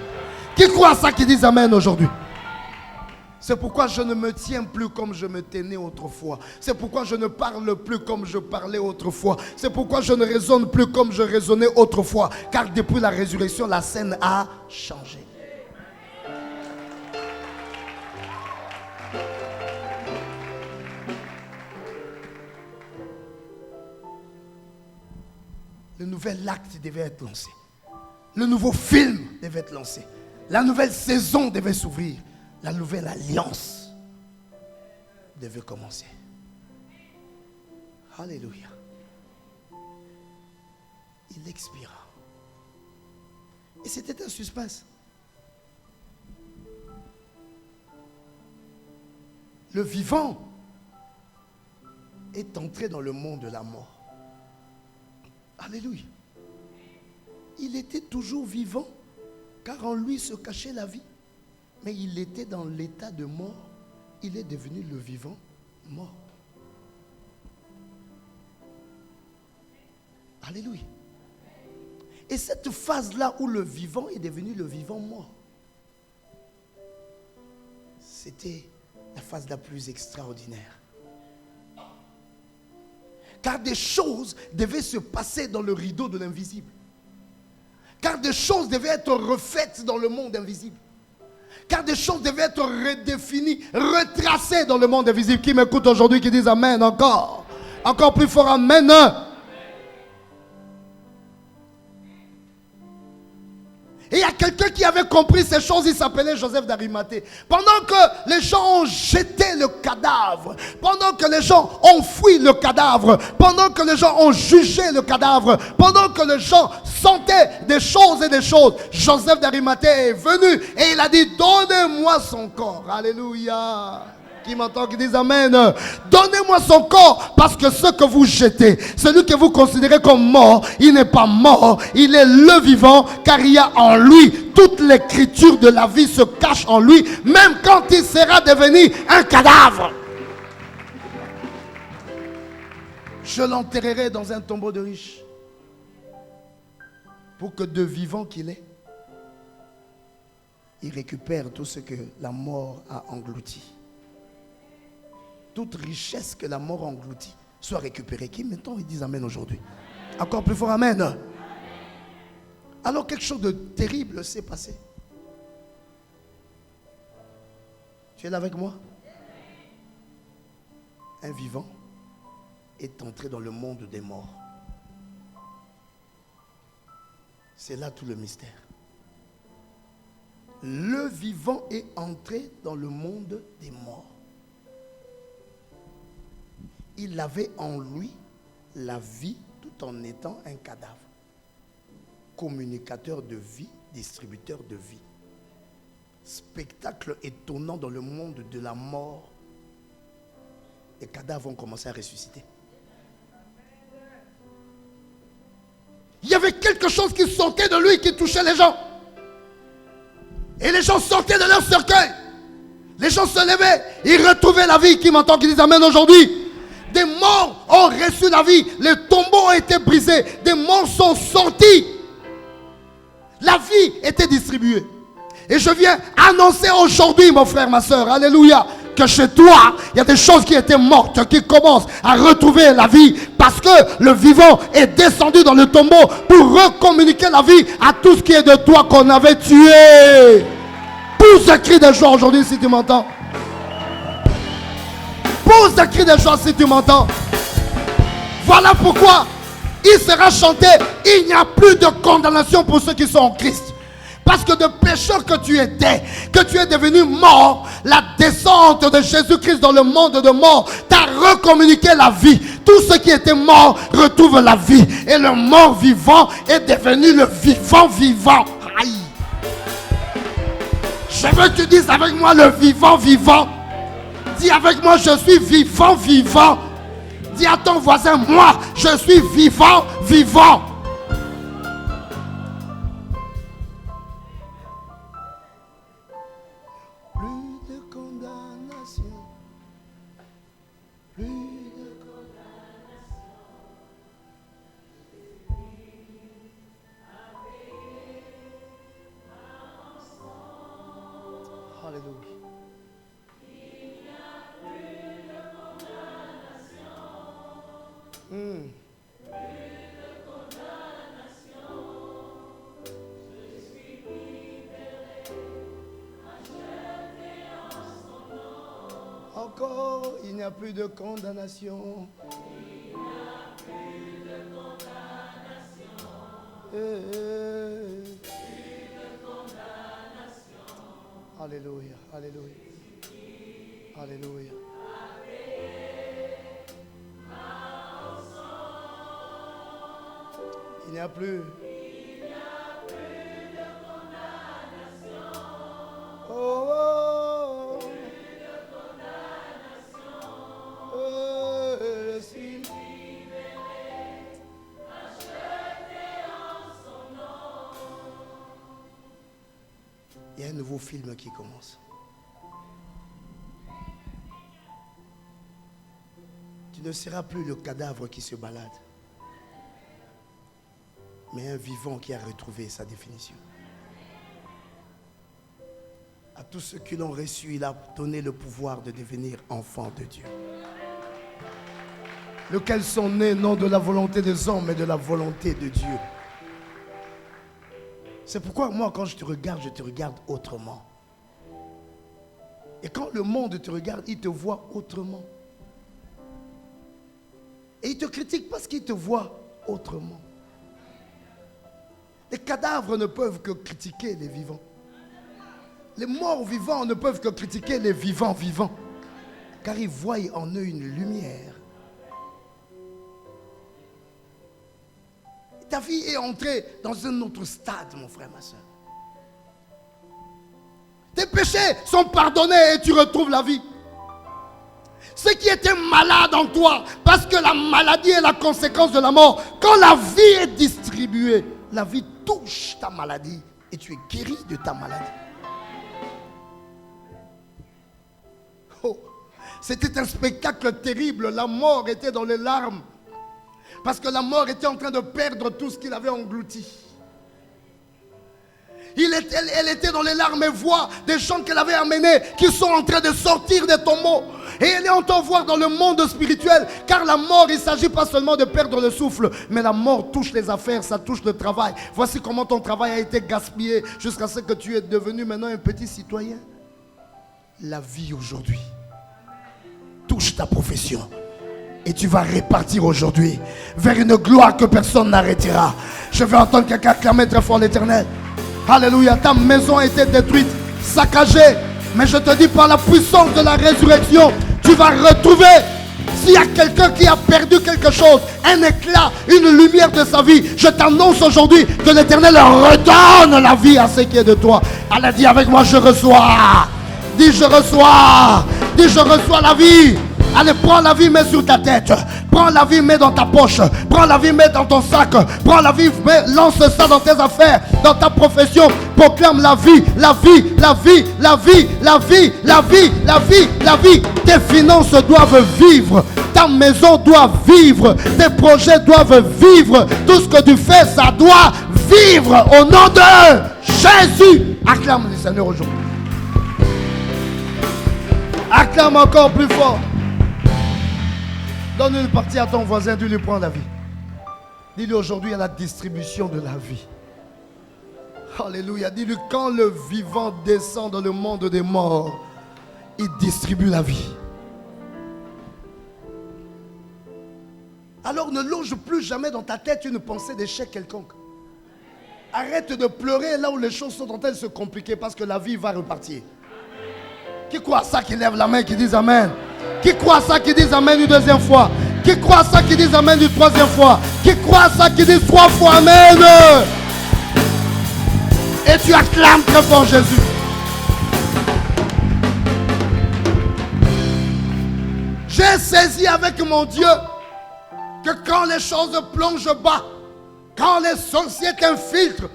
Qui croit à ça qui dit Amen aujourd'hui? C'est pourquoi je ne me tiens plus comme je me tenais autrefois. C'est pourquoi je ne parle plus comme je parlais autrefois. C'est pourquoi je ne raisonne plus comme je raisonnais autrefois. Car depuis la résurrection, la scène a changé. Le nouvel acte devait être lancé. Le nouveau film devait être lancé. La nouvelle saison devait s'ouvrir. La nouvelle alliance devait commencer. Alléluia. Il expira. Et c'était un suspense. Le vivant est entré dans le monde de la mort. Alléluia. Il était toujours vivant, car en lui se cachait la vie. Mais il était dans l'état de mort. Il est devenu le vivant mort. Alléluia. Et cette phase-là où le vivant est devenu le vivant mort, c'était la phase la plus extraordinaire. Car des choses devaient se passer dans le rideau de l'invisible. Car des choses devaient être refaites dans le monde invisible. Car des choses devaient être redéfinies, retracées dans le monde invisible. Qui m'écoute aujourd'hui, qui disent Amen encore. Encore plus fort, Amen. Et il y a quelqu'un qui avait compris ces choses, il s'appelait Joseph d'Arimathée. Pendant que les gens ont jeté le cadavre, pendant que les gens ont fui le cadavre, pendant que les gens ont jugé le cadavre, pendant que les gens sentaient des choses et des choses, Joseph d'Arimathée est venu et il a dit donnez-moi son corps. Alléluia. Qui m'entend, qui dit Amen. Donnez-moi son corps, parce que ce que vous jetez, celui que vous considérez comme mort, il n'est pas mort, il est le vivant, car il y a en lui toute l'écriture de la vie se cache en lui, même quand il sera devenu un cadavre. Je l'enterrerai dans un tombeau de riche, pour que de vivant qu'il est, il récupère tout ce que la mort a englouti. Toute richesse que la mort engloutit soit récupérée. Qui maintenant ils disent Amen aujourd'hui? Encore plus fort, Amen. Alors quelque chose de terrible s'est passé. Tu es là avec moi? Un vivant est entré dans le monde des morts. C'est là tout le mystère. Le vivant est entré dans le monde des morts. Il avait en lui la vie tout en étant un cadavre. Communicateur de vie, distributeur de vie. Spectacle étonnant dans le monde de la mort. Les cadavres ont commencé à ressusciter. Il y avait quelque chose qui sortait de lui, qui touchait les gens. Et les gens sortaient de leur cercueil. Les gens se levaient, ils retrouvaient la vie. Qui m'entend, qui dit Amen aujourd'hui? Des morts ont reçu la vie. Les tombeaux ont été brisés. Des morts sont sortis. La vie était distribuée. Et je viens annoncer aujourd'hui, mon frère, ma soeur, alléluia, que chez toi, il y a des choses qui étaient mortes, qui commencent à retrouver la vie. Parce que le vivant est descendu dans le tombeau pour recommuniquer la vie à tout ce qui est de toi qu'on avait tué. Pousse un cri de joie aujourd'hui si tu m'entends. Pousse un cri de joie si tu m'entends. Voilà pourquoi il sera chanté. Il n'y a plus de condamnation pour ceux qui sont en Christ. Parce que de pécheur que tu étais, que tu es devenu mort, la descente de Jésus-Christ dans le monde de mort t'a recommuniqué la vie. Tout ce qui était mort retrouve la vie. Et le mort vivant est devenu le vivant vivant. Aïe. Je veux que tu dises avec moi le vivant vivant. Dis avec moi, je suis vivant vivant. Dis à ton voisin, moi, je suis vivant vivant. Encore, il n'y a plus de condamnation. Il n'y a plus de condamnation. Plus de condamnation. Alléluia, alléluia. Alléluia. Il n'y a plus. De condamnation. Oh, oh. Plus de condamnation. Je suis libéré, acheté en son nom. Il y a un nouveau film qui commence. Tu ne seras plus le cadavre qui se balade, mais un vivant qui a retrouvé sa définition. À tous ceux qui l'ont reçu, il a donné le pouvoir de devenir enfants de Dieu, lesquels sont nés non de la volonté des hommes, mais de la volonté de Dieu. C'est pourquoi moi, quand je te regarde autrement. Et quand le monde te regarde, il te voit autrement. Et il te critique parce qu'il te voit autrement. Les cadavres ne peuvent que critiquer les vivants. Les morts vivants ne peuvent que critiquer les vivants vivants. Car ils voient en eux une lumière. Ta vie est entrée dans un autre stade, mon frère, ma soeur. Tes péchés sont pardonnés et tu retrouves la vie. Ce qui était malade en toi, parce que la maladie est la conséquence de la mort, quand la vie est distribuée, la vie touche ta maladie et tu es guéri de ta maladie. Oh, c'était un spectacle terrible. La mort était dans les larmes, parce que la mort était en train de perdre tout ce qu'il avait englouti. Elle était dans les larmes et voit des gens qu'elle avait amenés qui sont en train de sortir des tombeaux. Et elle est en train de voir dans le monde spirituel. Car la mort, il ne s'agit pas seulement de perdre le souffle, mais la mort touche les affaires, ça touche le travail. Voici comment ton travail a été gaspillé jusqu'à ce que tu es devenu maintenant un petit citoyen. La vie aujourd'hui touche ta profession. Et tu vas repartir aujourd'hui vers une gloire que personne n'arrêtera. Je vais entendre quelqu'un acclamer très fort l'Éternel. Alléluia, ta maison a été détruite, saccagée. Mais je te dis, par la puissance de la résurrection, tu vas retrouver. S'il y a quelqu'un qui a perdu quelque chose, un éclat, une lumière de sa vie, je t'annonce aujourd'hui que l'Éternel redonne la vie à ce qui est de toi. Allez, dis avec moi, je reçois. Dis, je reçois. Dis, je reçois la vie. Allez, prends la vie, mets sur ta tête. Prends la vie, mets dans ta poche. Prends la vie, mets dans ton sac. Prends la vie, lance ça dans tes affaires, dans ta profession. Proclame la vie, la vie, la vie, la vie, la vie, la vie, la vie, la vie. Tes finances doivent vivre. Ta maison doit vivre. Tes projets doivent vivre. Tout ce que tu fais, ça doit vivre. Au nom de Jésus. Acclame le Seigneur aujourd'hui. Acclame encore plus fort. Donne une partie à ton voisin, dis-lui prends la vie. Dis-lui aujourd'hui à la distribution de la vie. Alléluia. Dis-lui quand le vivant descend dans le monde des morts, il distribue la vie. Alors ne loge plus jamais dans ta tête une pensée d'échec quelconque. Arrête de pleurer là où les choses sont en train de se compliquer parce que la vie va repartir. Qui croit à ça qui lève la main, qui dit Amen? Qui croit à ça qui dit Amen une deuxième fois? Qui croit à ça qui dit Amen une troisième fois? Qui croit à ça qui dit 3 fois Amen? Et tu acclames très fort Jésus. J'ai saisi avec mon Dieu que quand les choses plongent bas, quand les sorciers t'infiltrent,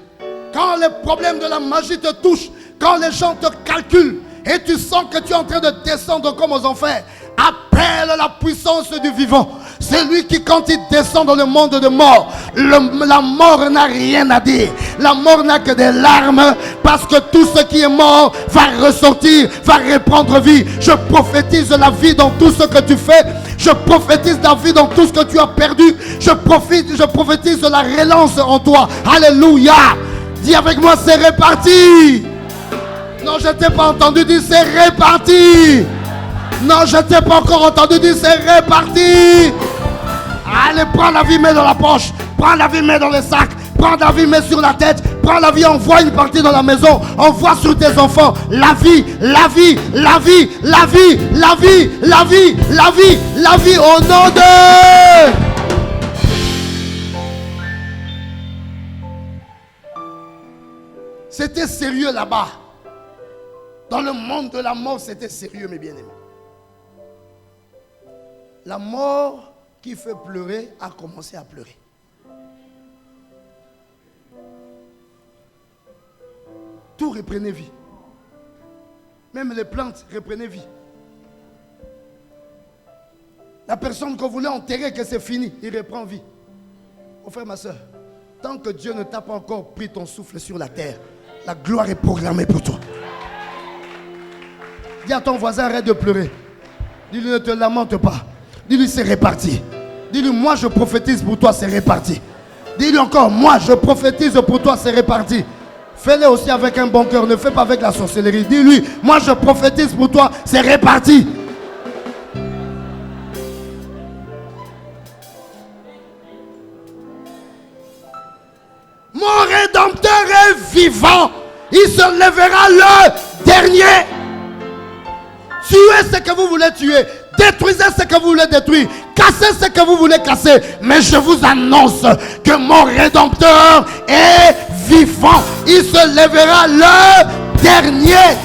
quand les problèmes de la magie te touchent, quand les gens te calculent et tu sens que tu es en train de descendre comme aux enfers, appelle la puissance du vivant. C'est lui qui, quand il descend dans le monde de mort, la mort n'a rien à dire. La mort n'a que des larmes parce que tout ce qui est mort va ressortir, va reprendre vie. Je prophétise la vie dans tout ce que tu fais. Je prophétise la vie dans tout ce que tu as perdu. Je prophétise la relance en toi. Alléluia. Dis avec moi, c'est réparti. Non, je ne t'ai pas entendu dire c'est réparti. Non, je ne t'ai pas encore entendu dire c'est réparti. Allez, prends la vie, mets dans la poche. Prends la vie, mets dans le sac. Prends la vie, mets sur la tête. Prends la vie, envoie une partie dans la maison. Envoie sur tes enfants. La vie, la vie, la vie, la vie, la vie, la vie, la vie, la vie au nom de... C'était sérieux là-bas. Dans le monde de la mort, c'était sérieux, mes bien-aimés. La mort qui fait pleurer a commencé à pleurer. Tout reprenait vie. Même les plantes reprenaient vie. La personne qu'on voulait enterrer, que c'est fini, il reprend vie. Mon frère, ma soeur, tant que Dieu ne t'a pas encore pris ton souffle sur la terre, la gloire est programmée pour toi. Dis à ton voisin, arrête de pleurer. Dis-lui, ne te lamente pas. Dis-lui, c'est réparti. Dis-lui, moi je prophétise pour toi, c'est réparti. Dis-lui encore, moi je prophétise pour toi, c'est réparti. Fais-le aussi avec un bon cœur, ne fais pas avec la sorcellerie. Dis-lui, moi je prophétise pour toi, c'est réparti. Mon Rédempteur est vivant. Il se lèvera le dernier. Tuez ce que vous voulez tuer. Détruisez ce que vous voulez détruire. Cassez ce que vous voulez casser. Mais je vous annonce que mon Rédempteur est vivant. Il se lèvera le dernier.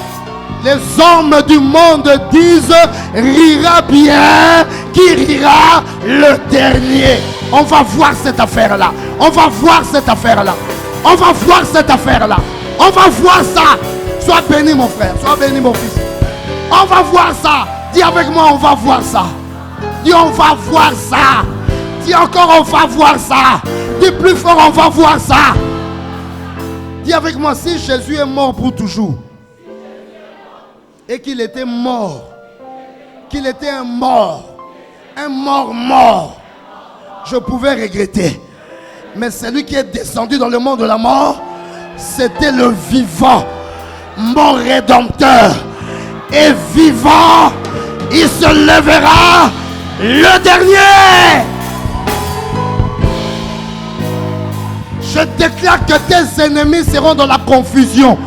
Les hommes du monde disent rira bien qui rira le dernier. On va voir cette affaire-là. On va voir cette affaire-là. On va voir cette affaire-là. On va voir ça. Sois béni mon frère. Sois béni mon fils. On va voir ça. Dis avec moi, on va voir ça. Dis, on va voir ça. Dis encore, on va voir ça. Dis plus fort, on va voir ça. Dis avec moi, si Jésus est mort pour toujours, et qu'il était mort, qu'il était un mort mort, je pouvais regretter. Mais celui qui est descendu dans le monde de la mort, c'était le vivant. Mon Rédempteur est vivant. Il se lèvera le dernier. Je déclare que tes ennemis seront dans la confusion.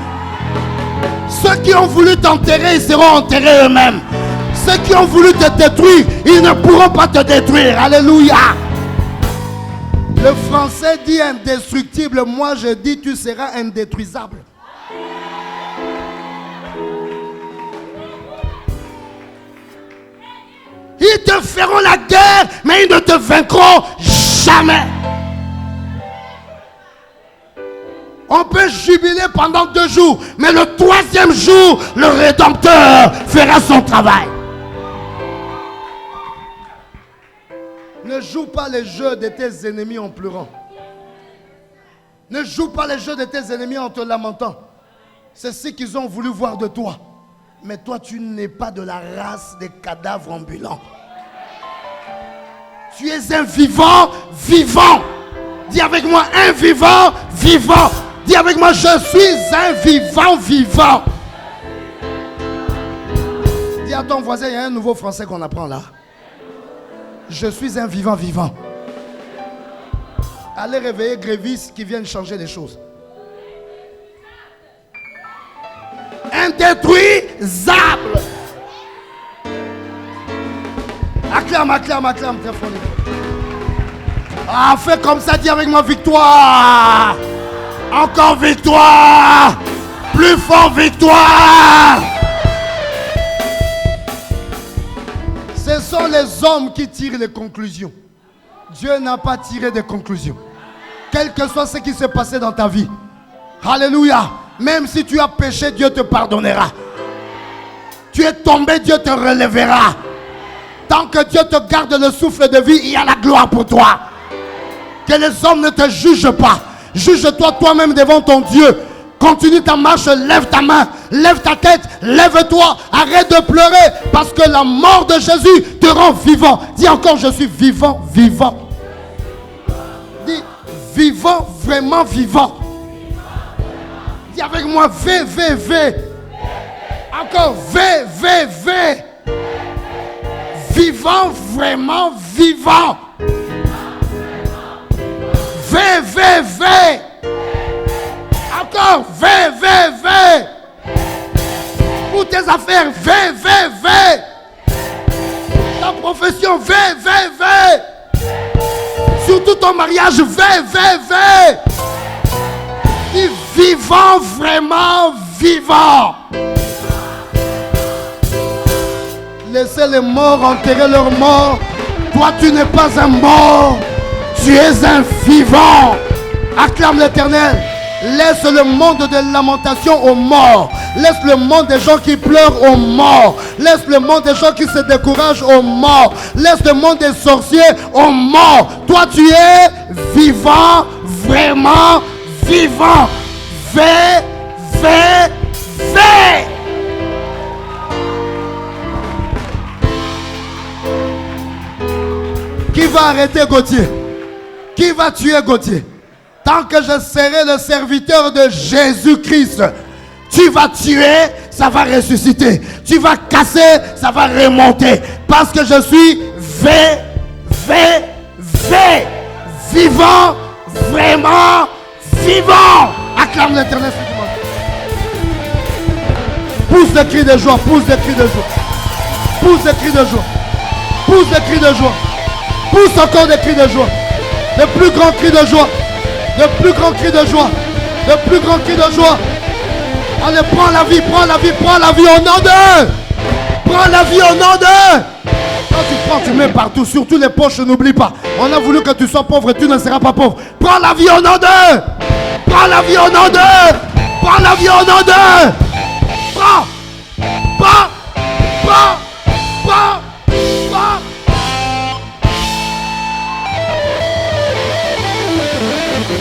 Ceux qui ont voulu t'enterrer, ils seront enterrés eux-mêmes. Ceux qui ont voulu te détruire, ils ne pourront pas te détruire. Alléluia. Le français dit indestructible. Moi je dis tu seras indétruisable. Ils te feront la guerre, mais ils ne te vaincront jamais. On peut jubiler pendant 2 jours, mais le 3e jour, le Rédempteur fera son travail. Ne joue pas les jeux de tes ennemis en pleurant. Ne joue pas les jeux de tes ennemis en te lamentant. C'est ce qu'ils ont voulu voir de toi. Mais toi, tu n'es pas de la race des cadavres ambulants. Tu es un vivant, vivant. Dis avec moi, un vivant, vivant. Dis avec moi, je suis un vivant, vivant. Dis à ton voisin, il y a un nouveau français qu'on apprend là. Je suis un vivant, vivant. Allez réveiller Grévis qui viennent changer les choses. Indétruisable. Acclame, acclame, acclame très fort. Ah, fais comme ça, dis avec moi victoire. Encore victoire. Plus fort victoire. Ce sont les hommes qui tirent les conclusions. Dieu n'a pas tiré de conclusions. Quel que soit ce qui s'est passé dans ta vie. Alléluia. Même si tu as péché, Dieu te pardonnera. Tu es tombé, Dieu te relèvera. Tant que Dieu te garde le souffle de vie, il y a la gloire pour toi. Que les hommes ne te jugent pas. Juge-toi toi-même devant ton Dieu. Continue ta marche, lève ta main, lève ta tête, lève-toi, arrête de pleurer parce que la mort de Jésus te rend vivant. Dis encore, je suis vivant, vivant. Dis, vivant, vraiment vivant. Dis avec moi, V, V, V. Encore, V, V, V. Vivant, vraiment vivant. V, V, V. Encore, V, V, V. Pour tes affaires, V, V, V. Ta profession, V, V, V. Surtout ton mariage, V, V, V. Dis vivant, vraiment vivant. Laissez les morts enterrer leurs morts. Toi, tu n'es pas un mort. Tu es un vivant. Acclame l'Éternel. Laisse le monde de lamentation aux morts. Laisse le monde des gens qui pleurent aux morts. Laisse le monde des gens qui se découragent aux morts. Laisse le monde des sorciers aux morts. Toi, tu es vivant, vraiment vivant. V, V, V. Qui va arrêter Gauthier? Qui va tuer Gauthier? Tant que je serai le serviteur de Jésus-Christ, tu vas tuer, ça va ressusciter. Tu vas casser, ça va remonter. Parce que je suis V, V, V. Vivant, vraiment vivant. Acclame l'Éternel. Pousse le cri de joie, pousse le cri de joie. Pousse le cri de joie. Pousse le cri de joie. Pousse encore des cris de joie. Le plus grand cri de joie. Le plus grand cri de joie. Le plus grand cri de joie. Allez, prends la vie, prends la vie, prends la vie au nom d'eux. Prends la vie au nom d'eux. Quand tu prends, tu mets partout, surtout les poches, n'oublie pas. On a voulu que tu sois pauvre, tu ne seras pas pauvre. Prends la vie au nom d'eux. Prends la vie au nom d'eux. Prends la vie au nom d'eux. Prends. Prends. Prends. Prends. Prends.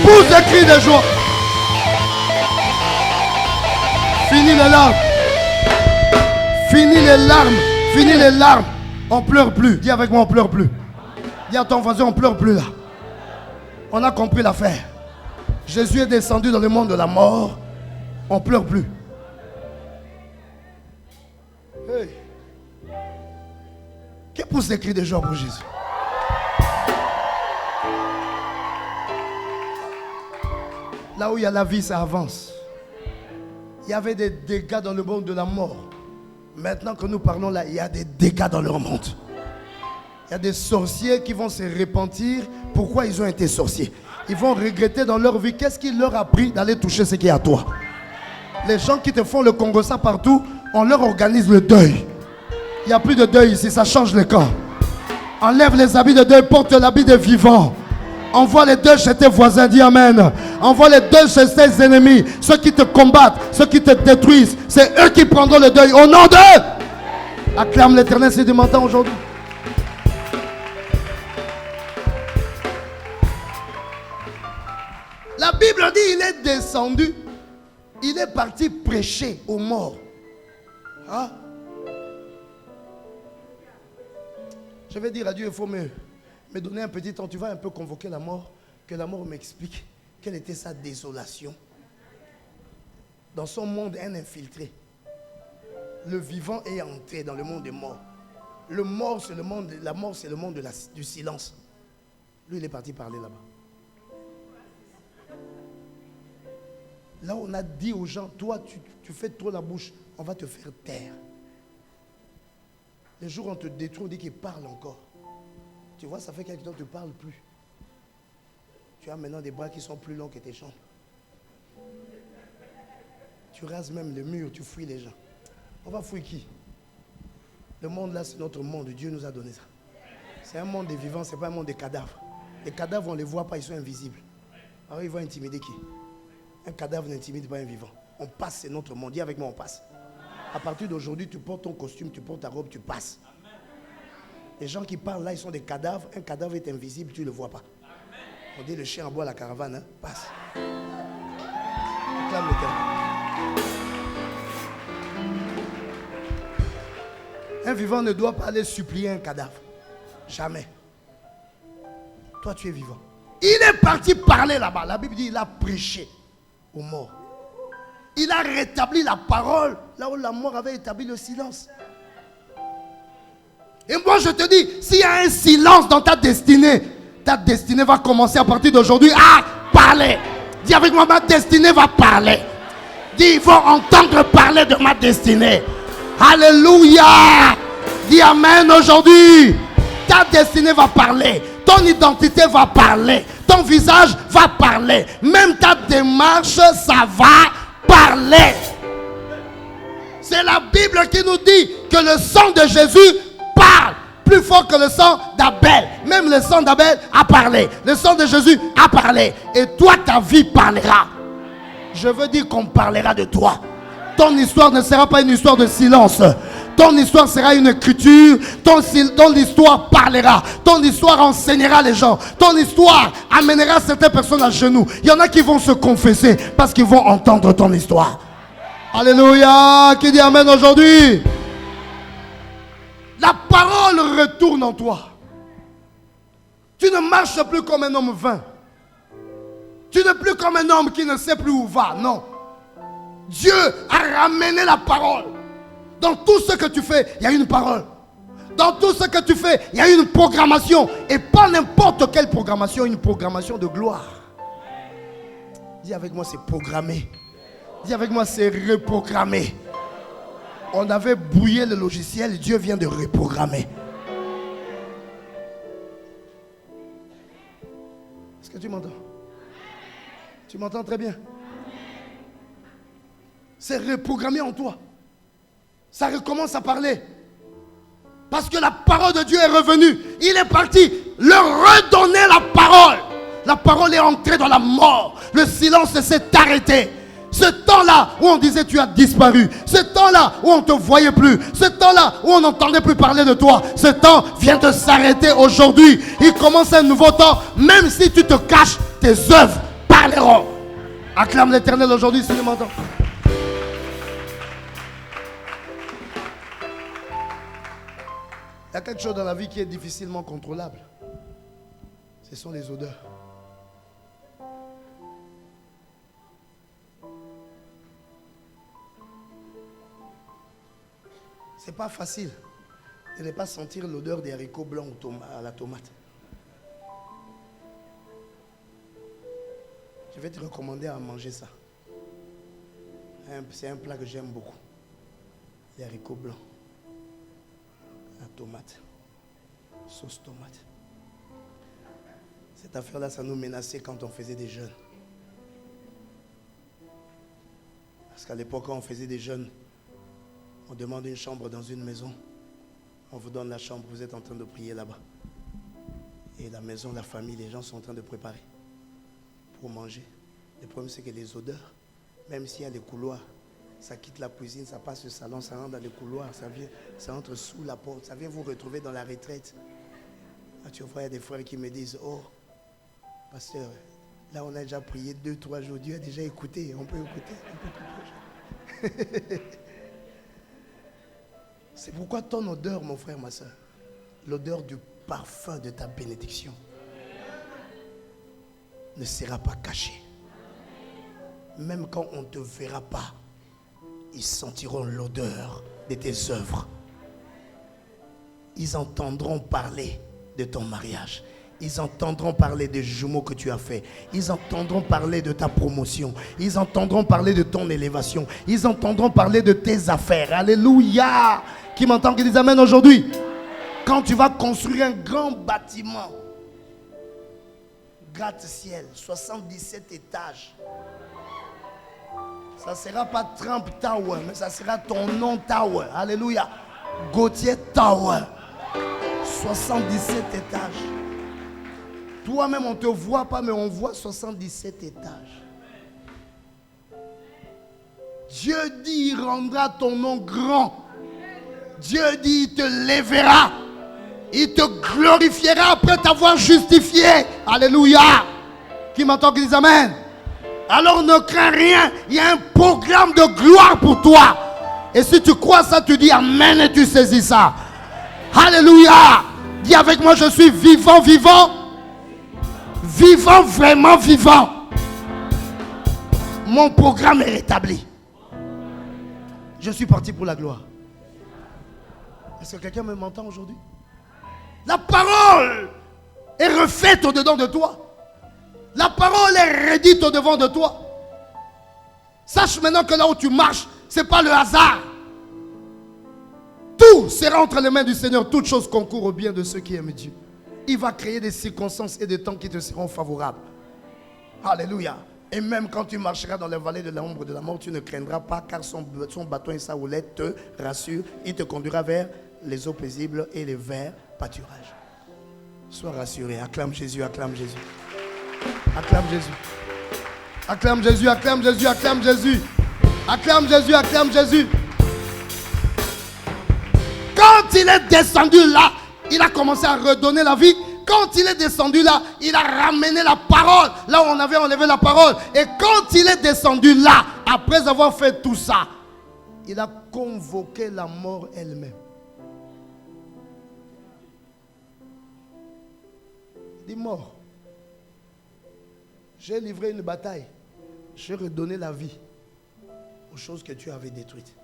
Pousse des cris de joie. Fini les larmes. Fini les larmes. Fini les larmes. On pleure plus. Dis avec moi, on pleure plus. Dis à ton voisin, on pleure plus là. On a compris l'affaire. Jésus est descendu dans le monde de la mort. On pleure plus. Hey. Qui pousse des cris de joie pour Jésus? Là où il y a la vie, ça avance. Il y avait des dégâts dans le monde de la mort. Maintenant que nous parlons là, il y a des dégâts dans leur monde. Il y a des sorciers qui vont se repentir. Pourquoi ils ont été sorciers? Ils vont regretter dans leur vie. Qu'est-ce qui leur a pris d'aller toucher ce qui est à toi? Les gens qui te font le Congo-ça partout, on leur organise le deuil. Il n'y a plus de deuil ici, ça change le camp. Enlève les habits de deuil, porte l'habit de vivant. Envoie les deuils chez tes voisins, dis amen. Envoie les deuils chez tes ennemis. Ceux qui te combattent, ceux qui te détruisent, c'est eux qui prendront le deuil au nom d'eux. Acclame l'Éternel si tu m'entends aujourd'hui. La Bible dit il est descendu. Il est parti prêcher aux morts. Hein? Je vais dire à Dieu, il faut me donner un petit temps. Tu vas un peu convoquer la mort. Que la mort m'explique quelle était sa désolation. Dans son monde, un infiltré. Le vivant est entré dans le monde des morts. Le mort, c'est le monde, la mort, c'est le monde du silence. Lui, il est parti parler là-bas. Là, on a dit aux gens, toi, tu fais trop la bouche, on va te faire taire. Les jours où on te détruit, on dit qu'il parle encore. Tu vois, ça fait quelque temps que tu ne parles plus. Tu as maintenant des bras qui sont plus longs que tes jambes. Tu rases même le mur, tu fouilles les gens. On va fouiller qui? Le monde là, c'est notre monde. Dieu nous a donné ça. C'est un monde des vivants, ce n'est pas un monde des cadavres. Les cadavres, on ne les voit pas, ils sont invisibles. Alors ils vont intimider qui? Un cadavre n'intimide pas un vivant. On passe, c'est notre monde. Dis avec moi, on passe. À partir d'aujourd'hui, tu portes ton costume, tu portes ta robe, tu passes. Les gens qui parlent là, ils sont des cadavres. Un cadavre est invisible, tu ne le vois pas. On dit le chien aboie la caravane, hein? Passe. Acclame l'Éternel. Un vivant ne doit pas aller supplier un cadavre. Jamais. Toi, tu es vivant. Il est parti parler là-bas. La Bible dit il a prêché aux morts. Il a rétabli la parole là où la mort avait établi le silence. Et moi, je te dis, s'il y a un silence dans ta destinée va commencer à partir d'aujourd'hui à parler. Dis avec moi, ma destinée va parler. Dis, ils vont entendre parler de ma destinée. Alléluia. Dis amen aujourd'hui. Ta destinée va parler. Ton identité va parler. Ton visage va parler. Même ta démarche, ça va parler. C'est la Bible qui nous dit que le sang de Jésus parle plus fort que le sang d'Abel. Même le sang d'Abel a parlé. Le sang de Jésus a parlé. Et toi, ta vie parlera. Je veux dire qu'on parlera de toi. Ton histoire ne sera pas une histoire de silence. Ton histoire sera une écriture. Ton histoire parlera. Ton histoire enseignera les gens. Ton histoire amènera certaines personnes à genoux. Il y en a qui vont se confesser parce qu'ils vont entendre ton histoire. Alléluia. Qui dit amen aujourd'hui? La parole retourne en toi. Tu ne marches plus comme un homme vain. Tu n'es plus comme un homme qui ne sait plus où va. Non. Dieu a ramené la parole. Dans tout ce que tu fais, il y a une parole. Dans tout ce que tu fais, il y a une programmation. Et pas n'importe quelle programmation, une programmation de gloire. Dis avec moi, c'est programmé. Dis avec moi, c'est reprogrammé. On avait brouillé le logiciel, Dieu vient de reprogrammer. Est-ce que tu m'entends? Tu m'entends très bien? C'est reprogrammé en toi. Ça recommence à parler. Parce que la parole de Dieu est revenue. Il est parti leur redonner la parole. La parole est entrée dans la mort. Le silence s'est arrêté. Ce temps-là où on disait tu as disparu. Ce temps-là où on ne te voyait plus. Ce temps-là où on n'entendait plus parler de toi. Ce temps vient de s'arrêter aujourd'hui. Il commence un nouveau temps. Même si tu te caches, tes œuvres parleront. Acclame l'Éternel aujourd'hui si tu m'entends. Il y a quelque chose dans la vie qui est difficilement contrôlable. Ce sont les odeurs. C'est pas facile de ne pas sentir l'odeur des haricots blancs à la tomate. Je vais te recommander à manger ça. C'est un plat que j'aime beaucoup. Les haricots blancs. La tomate. Sauce tomate. Cette affaire-là, ça nous menaçait quand on faisait des jeûnes. Parce qu'à l'époque, quand on faisait des jeûnes, on demande une chambre dans une maison. On vous donne la chambre, vous êtes en train de prier là-bas. Et la maison, la famille, les gens sont en train de préparer pour manger. Le problème, c'est que les odeurs, même s'il y a des couloirs, ça quitte la cuisine, ça passe le salon, ça rentre dans les couloirs, ça entre sous la porte, ça vient vous retrouver dans la retraite. Là, tu vois, il y a des frères qui me disent, oh, pasteur, là on a déjà prié 2-3 jours, Dieu a déjà écouté, on peut écouter. C'est pourquoi ton odeur, mon frère, ma soeur, l'odeur du parfum de ta bénédiction ne sera pas cachée. Même quand on ne te verra pas, ils sentiront l'odeur de tes œuvres. Ils entendront parler de ton mariage. Ils entendront parler des jumeaux que tu as fait. Ils entendront parler de ta promotion. Ils entendront parler de ton élévation. Ils entendront parler de tes affaires. Alléluia. Qui m'entend, qui dit amen aujourd'hui? Quand tu vas construire un grand bâtiment, gratte-ciel, 77 étages, ça ne sera pas Trump Tower, mais ça sera ton nom Tower. Alléluia. Gauthier Tower. 77 étages. Toi-même, on ne te voit pas, mais on voit 77 étages. Dieu dit, il rendra ton nom grand. Dieu dit, il te lèvera. Il te glorifiera après t'avoir justifié. Alléluia. Qui m'entend, qui dit amen? Alors ne crains rien. Il y a un programme de gloire pour toi. Et si tu crois ça, tu dis amen et tu saisis ça. Alléluia. Dis avec moi, je suis vivant, vivant. Vivant, vraiment vivant. Mon programme est rétabli. Je suis parti pour la gloire. Est-ce que quelqu'un m'entend aujourd'hui? La parole est refaite au-dedans de toi. La parole est redite au-devant de toi. Sache maintenant que là où tu marches, ce n'est pas le hasard. Tout sera entre les mains du Seigneur. Toutes choses concourent au bien de ceux qui aiment Dieu. Il va créer des circonstances et des temps qui te seront favorables. Alléluia. Et même quand tu marcheras dans la vallée de l'ombre de la mort, tu ne craindras pas, car son bâton et sa houlette te rassurent. Il te conduira vers les eaux paisibles et les verts pâturages. Sois rassuré. Acclame Jésus, acclame Jésus. Acclame Jésus. Acclame Jésus, acclame Jésus, acclame Jésus. Acclame Jésus, acclame Jésus. Quand il est descendu là, il a commencé à redonner la vie. Quand il est descendu là, il a ramené la parole. Là où on avait enlevé la parole. Et quand il est descendu là, après avoir fait tout ça, il a convoqué la mort elle-même. Il dit, mort, j'ai livré une bataille. J'ai redonné la vie aux choses que tu avais détruites.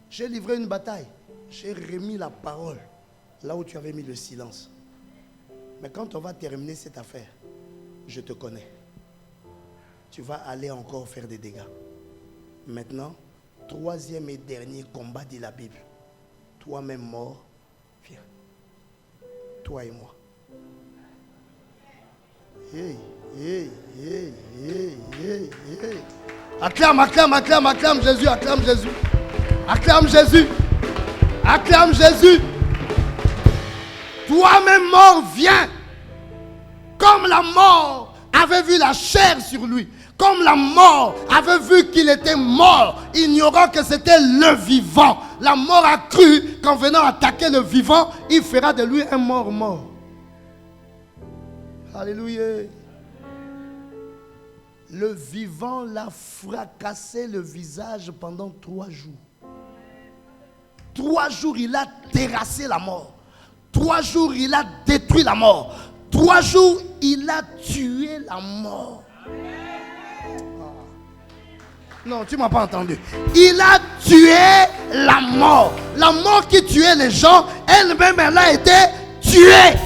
J'ai livré une bataille. J'ai remis la parole là où tu avais mis le silence. Mais quand on va terminer cette affaire, je te connais. Tu vas aller encore faire des dégâts. Maintenant, troisième et dernier combat, dit la Bible. Toi-même mort, viens. Toi et moi. Hey, hey, hey, hey, hey, hey. Acclame, acclame, acclame, acclame Jésus, acclame Jésus. Acclame Jésus. Acclame Jésus. Toi-même mort, viens. Comme la mort avait vu la chair sur lui. Comme la mort avait vu qu'il était mort, ignorant que c'était le vivant. La mort a cru qu'en venant attaquer le vivant, il fera de lui un mort. Alléluia. Le vivant l'a fracassé le visage pendant 3 jours. 3 jours, il a terrassé la mort. 3 jours, il a détruit la mort. 3 jours, il a tué la mort. Non, tu ne m'as pas entendu. Il a tué la mort. La mort qui tuait les gens, elle-même, elle a été tuée.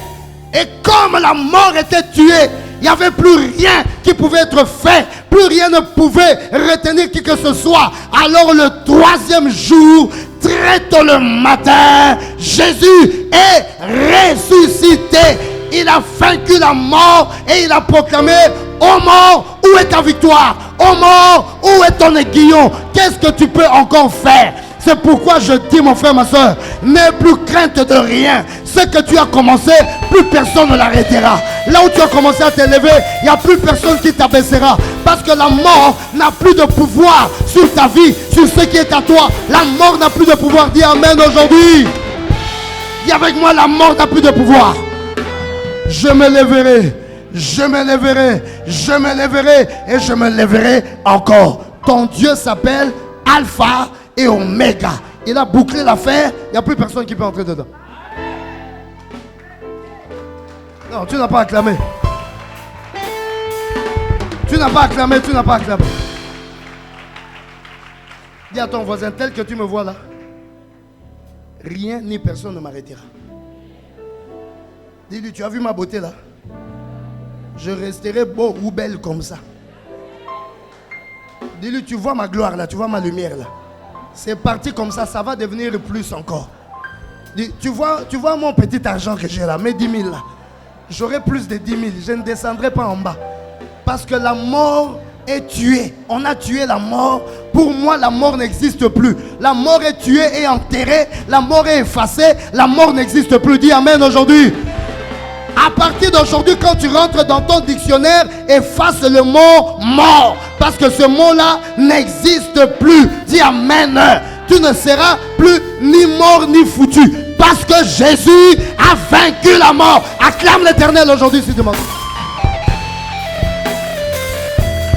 Et comme la mort était tuée, il n'y avait plus rien qui pouvait être fait. Plus rien ne pouvait retenir qui que ce soit. Alors le 3e jour, très tôt le matin, Jésus est ressuscité. Il a vaincu la mort et il a proclamé: ô mort, où est ta victoire? Ô mort, où est ton aiguillon? Qu'est-ce que tu peux encore faire? C'est pourquoi je dis, mon frère, ma soeur, n'aie plus crainte de rien. Ce que tu as commencé, plus personne ne l'arrêtera. Là où tu as commencé à t'élever, il n'y a plus personne qui t'abaissera. Parce que la mort n'a plus de pouvoir sur ta vie, sur ce qui est à toi. La mort n'a plus de pouvoir. Dis amen aujourd'hui. Dis avec moi, la mort n'a plus de pouvoir. Je me lèverai, je me lèverai, je me lèverai et je me lèverai encore. Ton Dieu s'appelle Alpha et Oméga. Il a bouclé l'affaire, il n'y a plus personne qui peut entrer dedans. Non, tu n'as pas acclamé. Tu n'as pas acclamé, tu n'as pas acclamé. Dis à ton voisin, tel que tu me vois là, rien ni personne ne m'arrêtera. Dis-lui, tu as vu ma beauté là? Je resterai beau ou belle comme ça. Dis-lui, tu vois ma gloire là, tu vois ma lumière là. C'est parti comme ça va devenir plus encore. Dis, tu vois mon petit argent que j'ai là, mes 10 000 là. J'aurai plus de 10 000, je ne descendrai pas en bas. Parce que la mort est tuée. On a tué la mort. Pour moi, la mort n'existe plus. La mort est tuée et enterrée. La mort est effacée. La mort n'existe plus. Dis amen aujourd'hui. À partir d'aujourd'hui, quand tu rentres dans ton dictionnaire, efface le mot mort. Parce que ce mot-là n'existe plus. Dis amen. Tu ne seras plus ni mort ni foutu. Parce que Jésus a vaincu la mort. Acclame l'Éternel aujourd'hui si tu m'entends.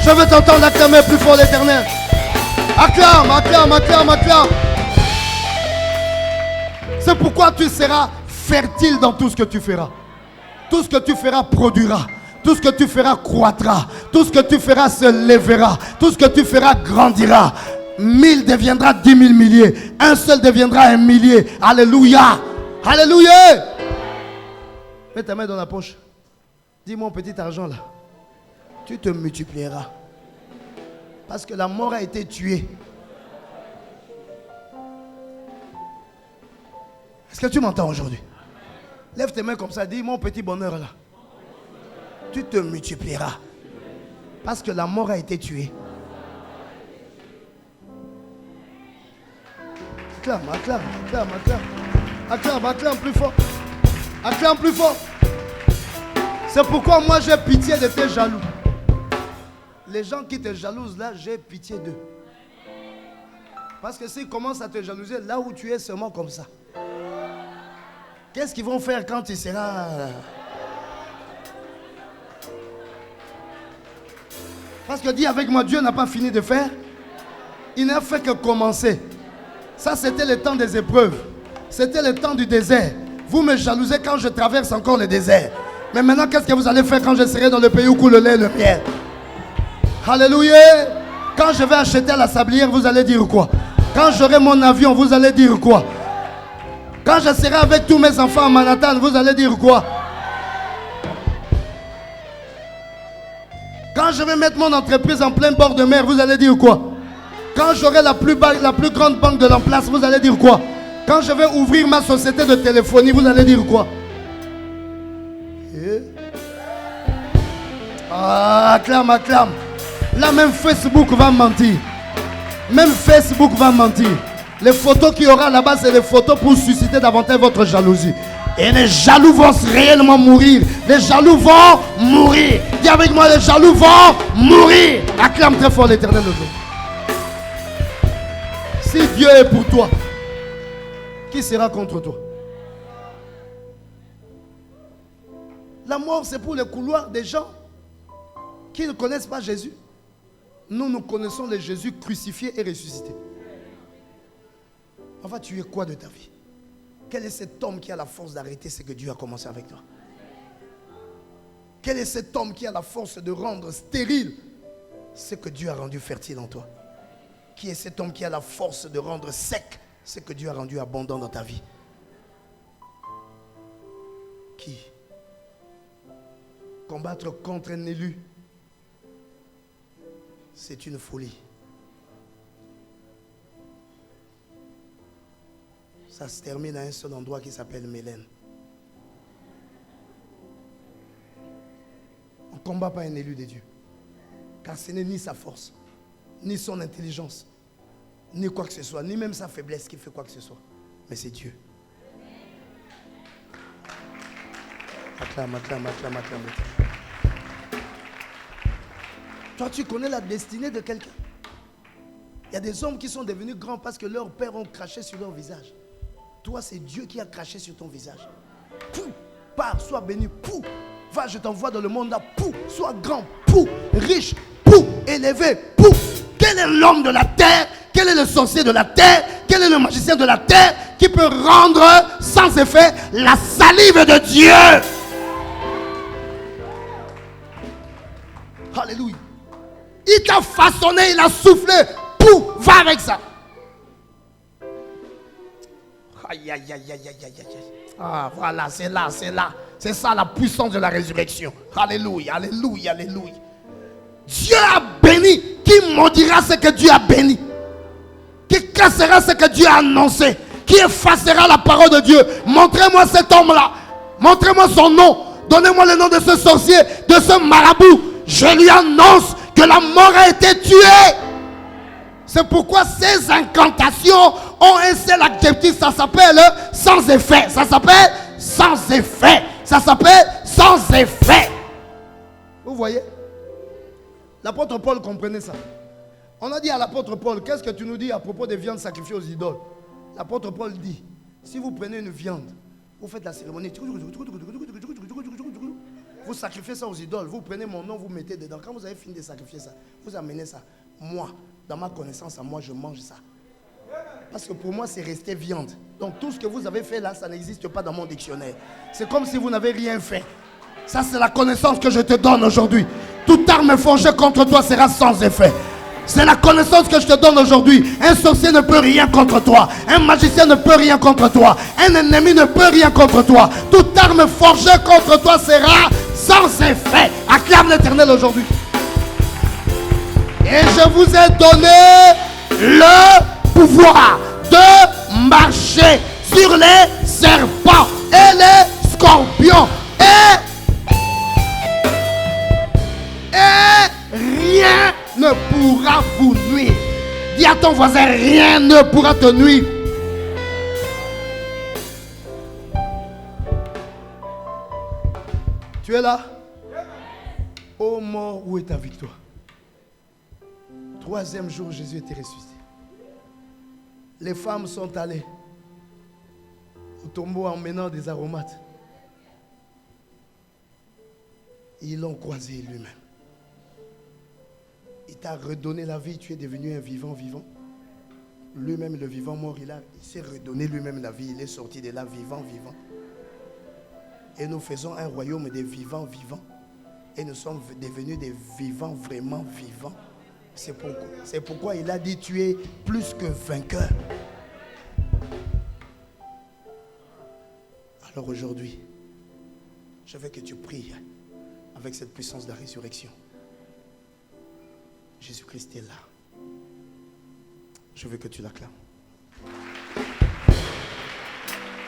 Je veux t'entendre acclamer plus fort l'Éternel. Acclame, acclame, acclame, acclame. C'est pourquoi tu seras fertile dans tout ce que tu feras. Tout ce que tu feras produira. Tout ce que tu feras croîtra. Tout ce que tu feras se lèvera. Tout ce que tu feras grandira. 1000 deviendra 10 000 milliers. Un seul deviendra un millier. Alléluia. Alléluia. Mets ta main dans la poche. Dis mon petit argent là. Tu te multiplieras. Parce que la mort a été tuée. Est-ce que tu m'entends aujourd'hui? Lève tes mains comme ça. Dis mon petit bonheur là. Tu te multiplieras. Parce que la mort a été tuée. Acclame, acclame, acclame, acclame. Acclame, acclame plus fort. Acclame plus fort. C'est pourquoi moi j'ai pitié de tes jaloux. Les gens qui te jalousent là, j'ai pitié d'eux. Parce que s'ils commencent à te jalouser là où tu es seulement comme ça, qu'est-ce qu'ils vont faire quand tu seras... Parce que dis avec moi, Dieu n'a pas fini de faire. Il n'a fait que commencer. Ça c'était le temps des épreuves. C'était le temps du désert. Vous me jalousez quand je traverse encore le désert. Mais maintenant qu'est-ce que vous allez faire quand je serai dans le pays où coule le lait et le miel? Alléluia. Quand je vais acheter à la sablière, vous allez dire quoi? Quand j'aurai mon avion, vous allez dire quoi? Quand je serai avec tous mes enfants à Manhattan, vous allez dire quoi? Quand je vais mettre mon entreprise en plein bord de mer, vous allez dire quoi? Quand j'aurai la plus grande banque de l'emplace, vous allez dire quoi? Quand je vais ouvrir ma société de téléphonie, vous allez dire quoi? Ah, acclame, acclame. Là même Facebook va mentir. Même Facebook va mentir. Les photos qu'il y aura là-bas, c'est les photos pour susciter davantage votre jalousie. Et les jaloux vont réellement mourir. Les jaloux vont mourir. Dis avec moi, les jaloux vont mourir. Acclame très fort l'Éternel aujourd'hui. Si Dieu est pour toi, qui sera contre toi? La mort, c'est pour les couloirs des gens qui ne connaissent pas Jésus. Nous, nous connaissons le Jésus crucifié et ressuscité. Enfin, tu es quoi de ta vie? Quel est cet homme qui a la force d'arrêter ce que Dieu a commencé avec toi? Quel est cet homme qui a la force de rendre stérile ce que Dieu a rendu fertile en toi? Qui est cet homme qui a la force de rendre sec ce que Dieu a rendu abondant dans ta vie? Qui? Combattre contre un élu, c'est une folie. Ça se termine à un seul endroit qui s'appelle Mélène. On ne combat pas un élu de Dieu. Car ce n'est ni sa force, ni son intelligence, ni quoi que ce soit, ni même sa faiblesse qui fait quoi que ce soit. Mais c'est Dieu. Acclame, acclame, acclame, acclame. Toi, tu connais la destinée de quelqu'un. Il y a des hommes qui sont devenus grands parce que leurs pères ont craché sur leur visage. Toi, c'est Dieu qui a craché sur ton visage. Pou, pars, sois béni. Pou, va, je t'envoie dans le monde là. Pou, sois grand. Pou, riche. Pou, élevé. Pou. Quel est l'homme de la terre? Quel est le sorcier de la terre? Quel est le magicien de la terre qui peut rendre sans effet la salive de Dieu? Alléluia. Il t'a façonné, il a soufflé. Pou, va avec ça. Aïe, aïe, aïe, aïe, aïe, aïe, aïe. Ah, voilà, c'est là, c'est là. C'est ça la puissance de la résurrection. Alléluia, alléluia, alléluia. Dieu a béni. Qui maudira ce que Dieu a béni? Qui cassera ce que Dieu a annoncé? Qui effacera la parole de Dieu? Montrez-moi cet homme-là. Montrez-moi son nom. Donnez-moi le nom de ce sorcier, de ce marabout. Je lui annonce que la mort a été tuée. C'est pourquoi ces incantations ont un seul adjectif. Ça s'appelle sans effet. Ça s'appelle sans effet. Ça s'appelle sans effet. Vous voyez? L'apôtre Paul comprenait ça. On a dit à l'apôtre Paul, qu'est-ce que tu nous dis à propos des viandes sacrifiées aux idoles? L'apôtre Paul dit, si vous prenez une viande, vous faites la cérémonie, vous sacrifiez ça aux idoles, vous prenez mon nom, vous mettez dedans. Quand vous avez fini de sacrifier ça, vous amenez ça. Moi, dans ma connaissance à moi, je mange ça. Parce que pour moi, c'est resté viande. Donc tout ce que vous avez fait là, ça n'existe pas dans mon dictionnaire. C'est comme si vous n'avez rien fait. Ça, c'est la connaissance que je te donne aujourd'hui. Toute arme forgée contre toi sera sans effet. C'est la connaissance que je te donne aujourd'hui. Un sorcier ne peut rien contre toi. Un magicien ne peut rien contre toi. Un ennemi ne peut rien contre toi. Toute arme forgée contre toi sera sans effet. Acclame l'Éternel aujourd'hui. Et je vous ai donné le pouvoir de marcher sur les serpents et les scorpions. Et rien ne pourra vous nuire. Dis à ton voisin, rien ne pourra te nuire. Tu es là? Ô mort, où est ta victoire? Troisième jour, Jésus était ressuscité. Les femmes sont allées au tombeau en menant des aromates. Ils l'ont croisé lui-même. Il t'a redonné la vie, tu es devenu un vivant. Lui-même, le vivant mort, il s'est redonné lui-même la vie. Il est sorti de là vivant. Et nous faisons un royaume des vivants. Et nous sommes devenus des vivants, vraiment vivants. C'est pourquoi il a dit, tu es plus que vainqueur. Alors aujourd'hui, je veux que tu pries avec cette puissance de la résurrection. Jésus-Christ est là. Je veux que tu l'acclames.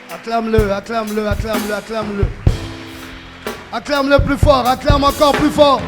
Acclame-le, acclame-le, acclame-le, acclame-le. Acclame-le plus fort, acclame encore plus fort.